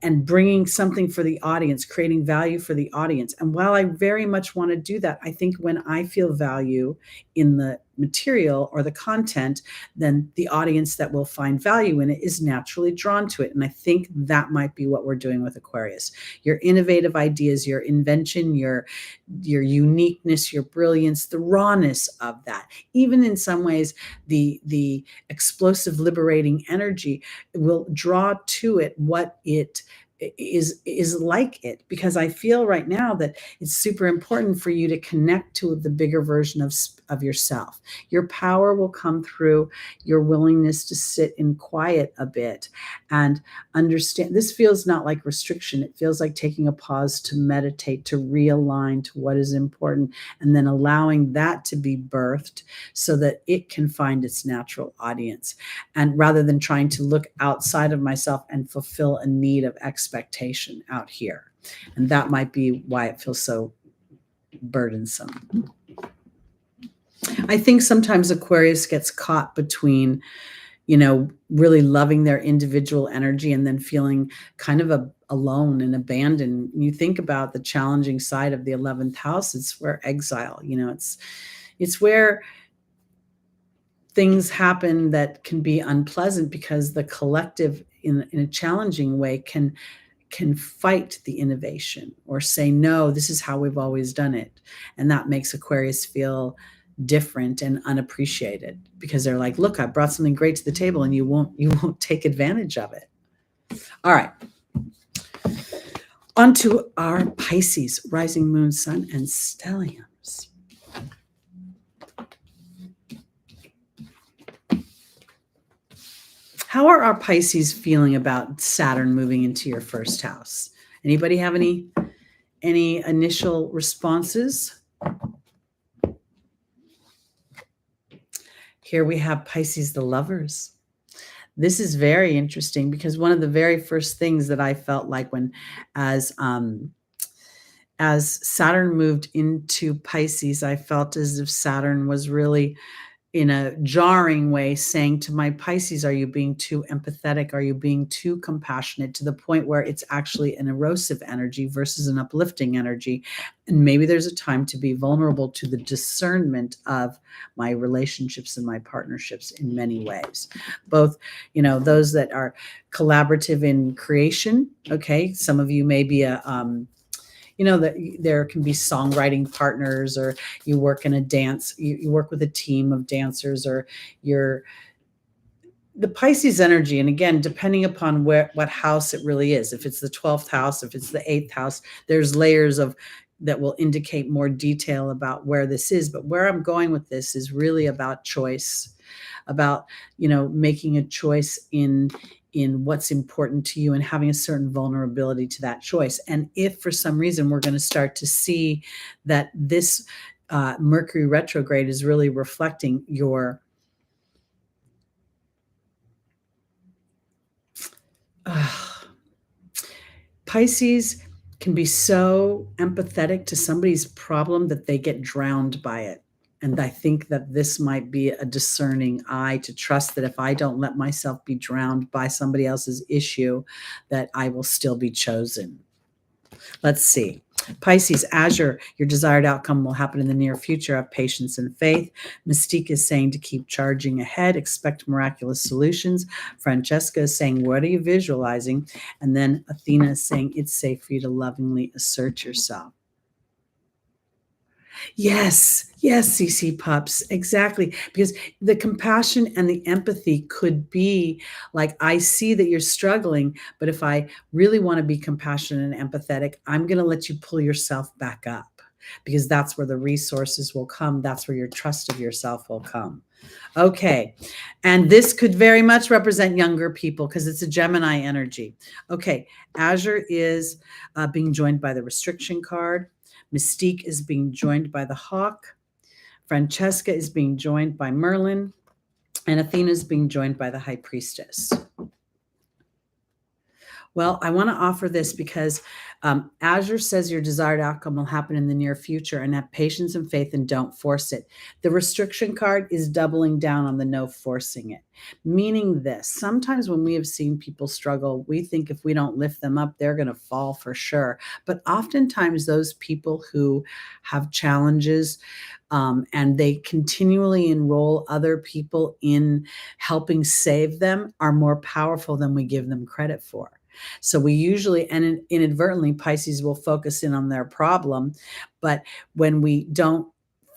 and bringing something for the audience, creating value for the audience. And while I very much want to do that, I think when I feel value in the material or the content, then the audience that will find value in it is naturally drawn to it. And I think that might be what we're doing with Aquarius. Your innovative ideas, your invention, your uniqueness, your brilliance, the rawness of that, even in some ways, the explosive liberating energy will draw to it what it is like it, because I feel right now that it's super important for you to connect to the bigger version of yourself. Your power will come through your willingness to sit in quiet a bit and understand. This feels not like restriction. It feels like taking a pause to meditate, to realign to what is important, and then allowing that to be birthed so that it can find its natural audience. And rather than trying to look outside of myself and fulfill a need of expectation out here. And that might be why it feels so burdensome. I think sometimes Aquarius gets caught between, really loving their individual energy and then feeling kind of alone and abandoned. You think about the challenging side of the 11th house. It's where exile, it's where things happen that can be unpleasant because the collective in a challenging way can fight the innovation or say, no, this is how we've always done it. And that makes Aquarius feel different and unappreciated because they're like, look, I brought something great to the table and you won't take advantage of it. All right. On to our Pisces, rising, moon, sun, and stelliums. How are our Pisces feeling about Saturn moving into your first house? Anybody have any initial responses? Here we have Pisces, the lovers. This is very interesting because one of the very first things that I felt like as Saturn moved into Pisces, I felt as if Saturn was really in a jarring way saying to my Pisces, are you being too empathetic? Are you being too compassionate, to the point where it's actually an erosive energy versus an uplifting energy? And maybe there's a time to be vulnerable to the discernment of my relationships and my partnerships in many ways. Both, those that are collaborative in creation. Okay. Some of you may be that there can be songwriting partners, or you work in a dance, you work with a team of dancers, or the Pisces energy. And again, depending upon what house it really is, if it's the 12th house, if it's the 8th house, there's layers of that will indicate more detail about where this is. But where I'm going with this is really about choice, about, making a choice in what's important to you and having a certain vulnerability to that choice. And if for some reason we're going to start to see that this Mercury retrograde is really reflecting your Pisces can be so empathetic to somebody's problem that they get drowned by it. And I think that this might be a discerning eye to trust that if I don't let myself be drowned by somebody else's issue, that I will still be chosen. Let's see. Pisces, Azure, your desired outcome will happen in the near future. Have patience and faith. Mystique is saying to keep charging ahead. Expect miraculous solutions. Francesca is saying, what are you visualizing? And then Athena is saying, it's safe for you to lovingly assert yourself. Yes, CC Pups, exactly. Because the compassion and the empathy could be like, I see that you're struggling, but if I really want to be compassionate and empathetic, I'm going to let you pull yourself back up, because that's where the resources will come. That's where your trust of yourself will come. Okay. And this could very much represent younger people because it's a Gemini energy. Okay. Azure is being joined by the restriction card. Mystique is being joined by the Hawk. Francesca is being joined by Merlin. And Athena is being joined by the High Priestess. Well, I want to offer this because Azure says your desired outcome will happen in the near future, and have patience and faith and don't force it. The restriction card is doubling down on the no forcing it, meaning this. Sometimes when we have seen people struggle, we think if we don't lift them up, they're going to fall for sure. But oftentimes those people who have challenges and they continually enroll other people in helping save them are more powerful than we give them credit for. So we usually, and inadvertently, Pisces will focus in on their problem. But when we don't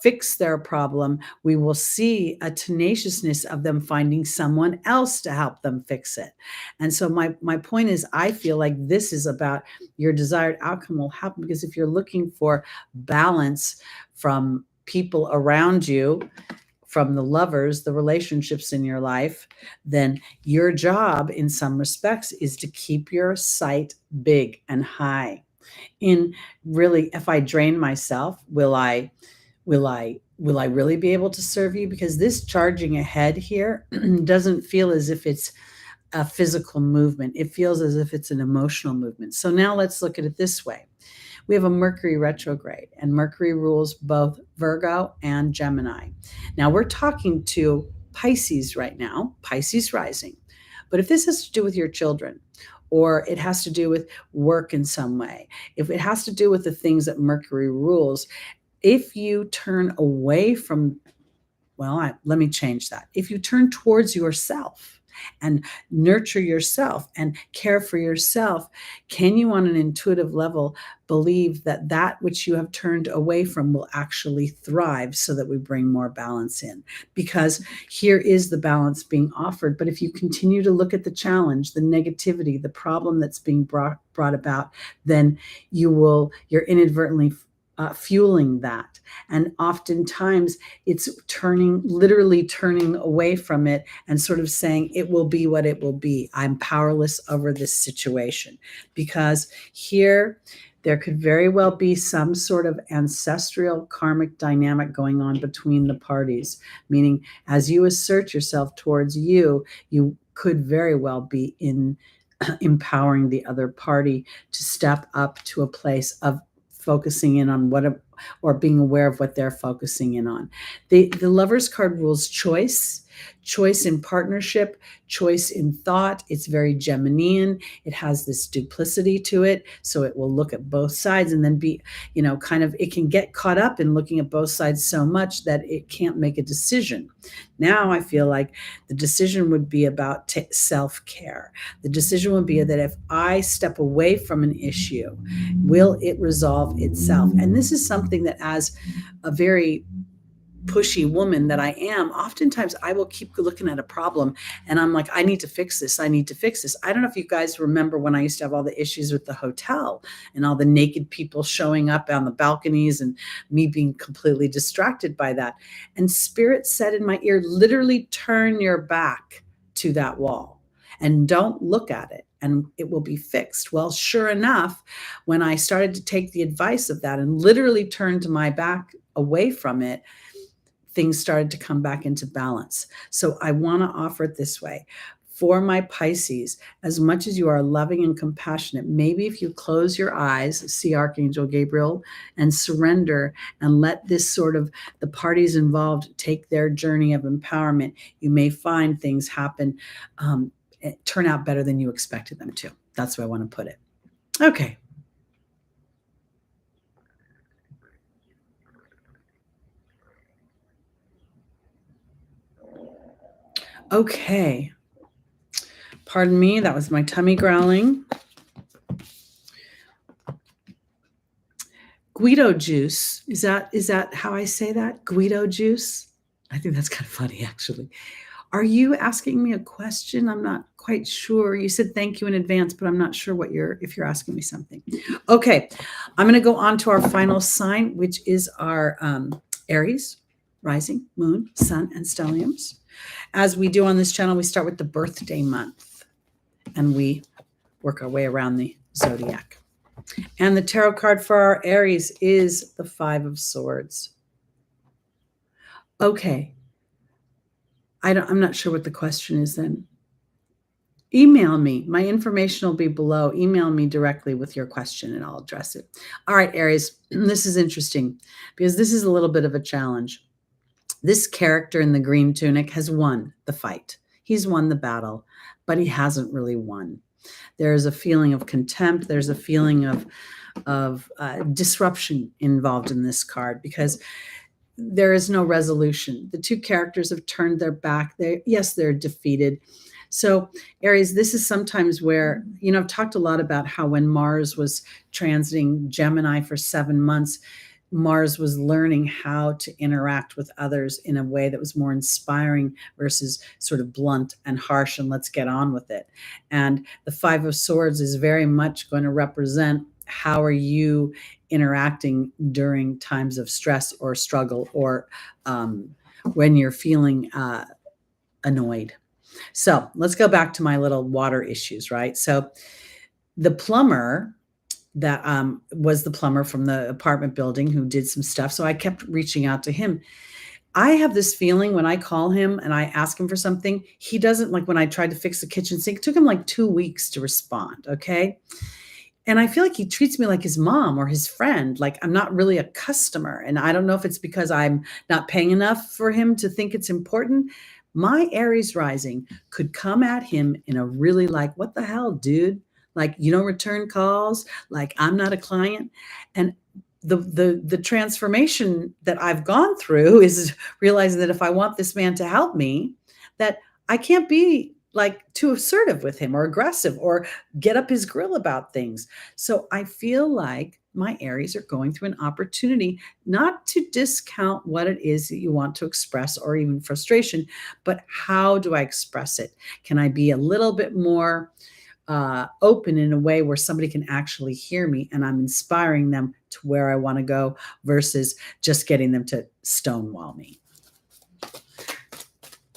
fix their problem, we will see a tenaciousness of them finding someone else to help them fix it. And so my point is, I feel like this is about your desired outcome will happen, because if you're looking for balance from people around you, from the lovers, the relationships in your life, then your job in some respects is to keep your sight big and high. In really, if I drain myself, will I really be able to serve you? Because this charging ahead here doesn't feel as if it's a physical movement. It feels as if it's an emotional movement. So now let's look at it this way. We have a Mercury retrograde, and Mercury rules both Virgo and Gemini. Now we're talking to Pisces right now, Pisces Rising. But if this has to do with your children, or it has to do with work in some way, if it has to do with the things that Mercury rules, if you turn away from, let me change that. If you turn towards yourself and nurture yourself and care for yourself, can you on an intuitive level believe that that which you have turned away from will actually thrive, so that we bring more balance in? Because here is the balance being offered. But if you continue to look at the challenge, the negativity, the problem that's being brought about, then you're inadvertently fueling that. And oftentimes it's literally turning away from it and sort of saying, it will be what it will be. I'm powerless over this situation. Because here, there could very well be some sort of ancestral karmic dynamic going on between the parties, meaning as you assert yourself towards you could very well be empowering the other party to step up to a place of focusing in on or being aware of what they're focusing in on. The Lover's card rules choice in partnership, choice in thought. It's very Geminian. It has this duplicity to it. So it will look at both sides and then be, it can get caught up in looking at both sides so much that it can't make a decision. Now I feel like the decision would be about self-care. The decision would be that if I step away from an issue, will it resolve itself? And this is something that, as a very pushy woman that I am, oftentimes I will keep looking at a problem and I'm like, I need to fix this. I need to fix this. I don't know if you guys remember when I used to have all the issues with the hotel and all the naked people showing up on the balconies and me being completely distracted by that. And Spirit said in my ear, literally turn your back to that wall and don't look at it, and it will be fixed. Well, sure enough, when I started to take the advice of that and literally turn to my back away from it, things started to come back into balance. So I want to offer it this way. For my Pisces, as much as you are loving and compassionate, maybe if you close your eyes, see Archangel Gabriel, and surrender and let this sort of the parties involved take their journey of empowerment, you may find things happen, turn out better than you expected them to. That's where I want to put it. Okay. Okay. Pardon me, that was my tummy growling. Guido juice. Is that how I say that? Guido juice? I think that's kind of funny, actually. Are you asking me a question? I'm not quite sure. You said thank you in advance, but I'm not sure if you're asking me something. Okay, I'm going to go on to our final sign, which is our Aries Rising, Moon, Sun, and Stelliums. As we do on this channel, we start with the birthday month and we work our way around the Zodiac. And the tarot card for our Aries is the Five of Swords. Okay. I'm not sure what the question is then. Email me. My information will be below. Email me directly with your question and I'll address it. All right, Aries, this is interesting because this is a little bit of a challenge. This character in the green tunic has won the fight. He's won the battle, but he hasn't really won. There's a feeling of contempt. There's a feeling of disruption involved in this card because there is no resolution. The two characters have turned their back. They're defeated. So Aries, this is sometimes where, I've talked a lot about how when Mars was transiting Gemini for 7 months, Mars was learning how to interact with others in a way that was more inspiring versus sort of blunt and harsh and let's get on with it. And the Five of Swords is very much going to represent how are you interacting during times of stress or struggle or when you're feeling annoyed. So let's go back to my little water issues, right? So the plumber that was the plumber from the apartment building who did some stuff. So I kept reaching out to him. I have this feeling when I call him and I ask him for something, he doesn't, like when I tried to fix the kitchen sink, it took him like 2 weeks to respond. Okay. And I feel like he treats me like his mom or his friend, like I'm not really a customer. And I don't know if it's because I'm not paying enough for him to think it's important. My Aries rising could come at him in a really like, what the hell, dude? Like, you don't return calls, like I'm not a client. And the transformation that I've gone through is realizing that if I want this man to help me, that I can't be like too assertive with him or aggressive or get up his grill about things. So I feel like my Aries are going through an opportunity not to discount what it is that you want to express or even frustration, but how do I express it? Can I be a little bit more open in a way where somebody can actually hear me and I'm inspiring them to where I want to go versus just getting them to stonewall me?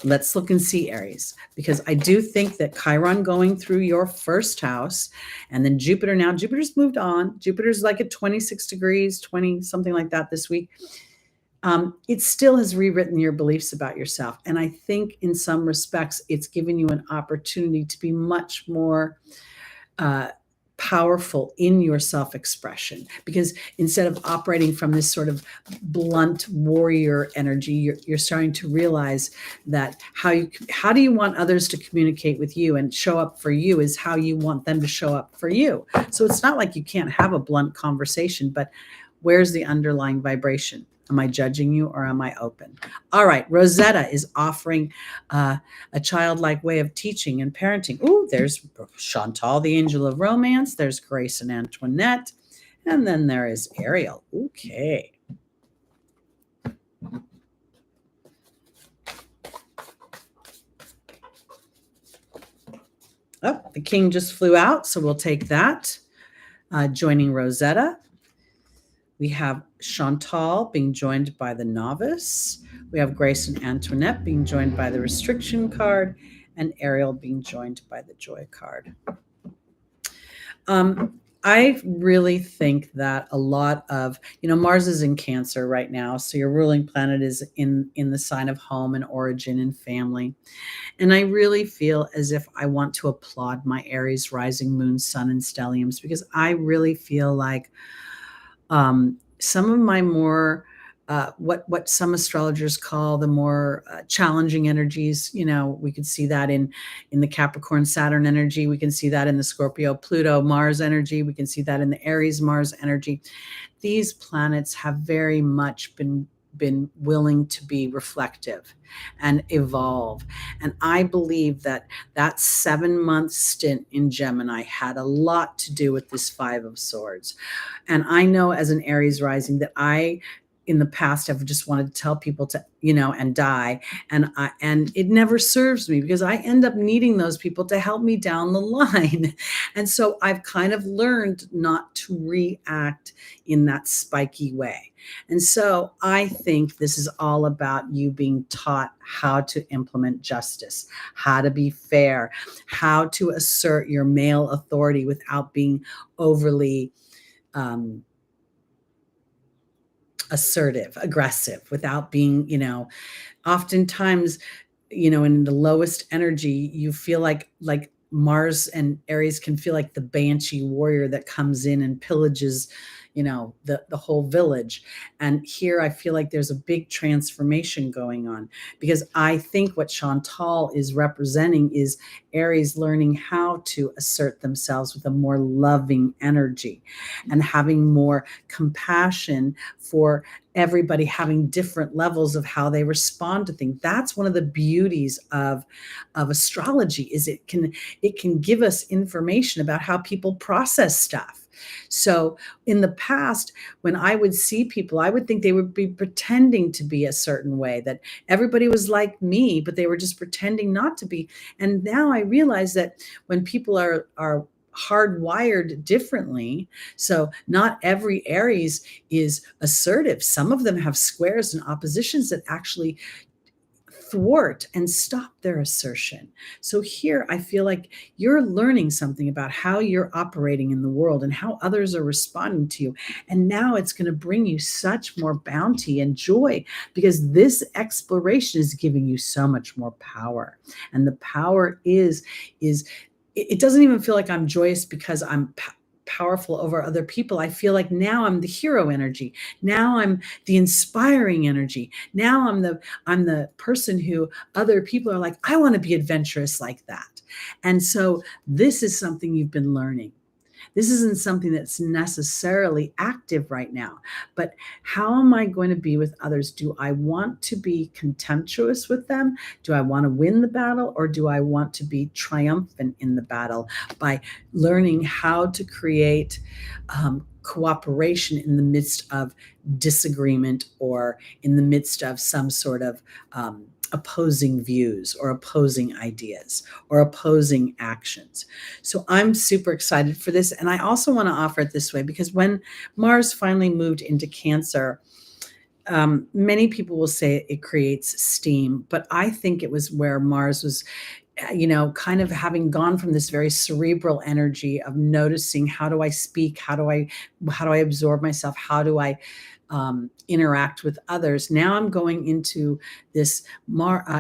Let's look and see, Aries, because I do think that Chiron going through your first house and then Jupiter, now Jupiter's moved on. Jupiter's like at 26 degrees, 20, something like that this week. It still has rewritten your beliefs about yourself. And I think in some respects, it's given you an opportunity to be much more powerful in your self-expression, because instead of operating from this sort of blunt warrior energy, you're starting to realize that how do you want others to communicate with you and show up for you is how you want them to show up for you. So it's not like you can't have a blunt conversation, but where's the underlying vibration? Am I judging you or am I open? All right, Rosetta is offering a childlike way of teaching and parenting. Ooh, there's Chantal, the angel of romance. There's Grace and Antoinette. And then there is Ariel. Okay. Oh, the king just flew out, so we'll take that. Joining Rosetta. We have Chantal being joined by the novice. We have Grace and Antoinette being joined by the restriction card, and Ariel being joined by the joy card. I really think that a lot of, Mars is in Cancer right now, so your ruling planet is in the sign of home and origin and family. And I really feel as if I want to applaud my Aries rising, moon, sun, and stelliums, because I really feel like some of my more what some astrologers call the more challenging energies. We could see that in the Capricorn Saturn energy. We can see that in the Scorpio Pluto Mars energy. We can see that in the Aries Mars energy. These planets have very much been willing to be reflective and evolve. And I believe that 7-month stint in Gemini had a lot to do with this Five of Swords. And I know as an Aries rising that in the past, I've just wanted to tell people to, and die. And it never serves me, because I end up needing those people to help me down the line. And so I've kind of learned not to react in that spiky way. And so I think this is all about you being taught how to implement justice, how to be fair, how to assert your male authority without being overly assertive, aggressive, without being, oftentimes, in the lowest energy, you feel like Mars and Aries can feel like the banshee warrior that comes in and pillages, the whole village. And here I feel like there's a big transformation going on, because I think what Chantal is representing is Aries learning how to assert themselves with a more loving energy and having more compassion for everybody, having different levels of how they respond to things. That's one of the beauties of astrology, is it can give us information about how people process stuff. So in the past, when I would see people, I would think they would be pretending to be a certain way, that everybody was like me, but they were just pretending not to be. And now I realize that when people are hardwired differently, so not every Aries is assertive. Some of them have squares and oppositions that actually thwart and stop their assertion. So here I feel like you're learning something about how you're operating in the world and how others are responding to you. And now it's going to bring you such more bounty and joy, because this exploration is giving you so much more power. And the power is it doesn't even feel like I'm joyous because I'm powerful over other people. I feel like now I'm the hero energy. Now I'm the inspiring energy. Now I'm the person who other people are like, I want to be adventurous like that. And so this is something you've been learning. This isn't something that's necessarily active right now, but how am I going to be with others? Do I want to be contemptuous with them? Do I want to win the battle, or do I want to be triumphant in the battle by learning how to create cooperation in the midst of disagreement, or in the midst of some sort of opposing views or opposing ideas or opposing actions. So I'm super excited for this. And I also want to offer it this way, because when Mars finally moved into Cancer, many people will say it creates steam, but I think it was where Mars was kind of having gone from this very cerebral energy of noticing, how do I speak? How do I absorb myself? How do I interact with others? Now I'm going into this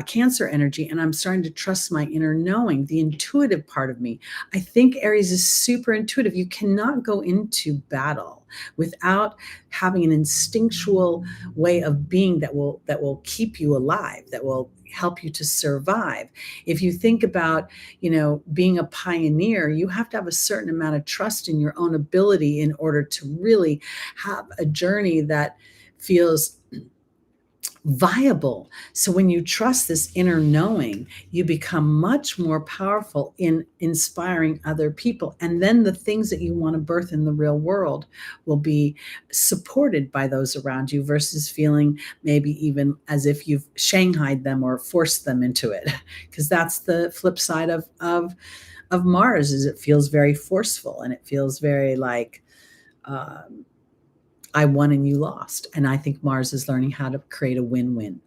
Cancer energy, and I'm starting to trust my inner knowing, the intuitive part of me. I think Aries is super intuitive. You cannot go into battle without having an instinctual way of being that will keep you alive, that will help you to survive. If you think about, being a pioneer, you have to have a certain amount of trust in your own ability in order to really have a journey that feels viable. So when you trust this inner knowing, you become much more powerful in inspiring other people. And then the things that you want to birth in the real world will be supported by those around you, versus feeling maybe even as if you've shanghaied them or forced them into it. Because that's the flip side of Mars, is it feels very forceful, and it feels very like, I won and you lost. And I think Mars is learning how to create a win-win.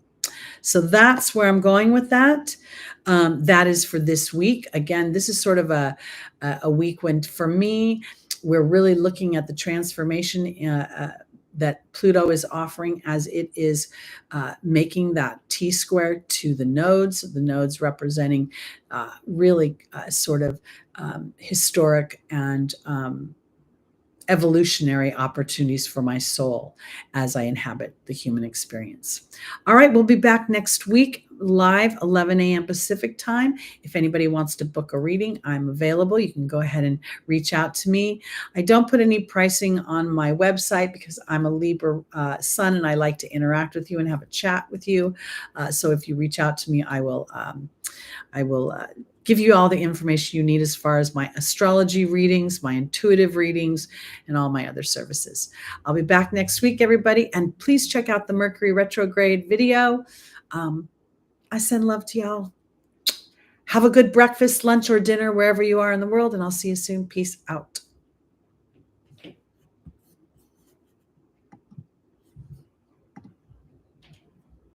So that's where I'm going with that. That is for this week. Again, this is sort of a week when, for me, we're really looking at the transformation that Pluto is offering, as it is making that T-square to the nodes representing really sort of historic and evolutionary opportunities for my soul as I inhabit the human experience. All right, we'll be back next week, live 11 a.m. Pacific time. If anybody wants to book a reading, I'm available. You can go ahead and reach out to me. I don't put any pricing on my website because I'm a Libra sun, and I like to interact with you and have a chat with you. So if you reach out to me, I will give you all the information you need as far as my astrology readings, my intuitive readings, and all my other services. I'll be back next week, everybody. And please check out the Mercury retrograde video. I send love to y'all. Have a good breakfast, lunch, or dinner, wherever you are in the world. And I'll see you soon. Peace out.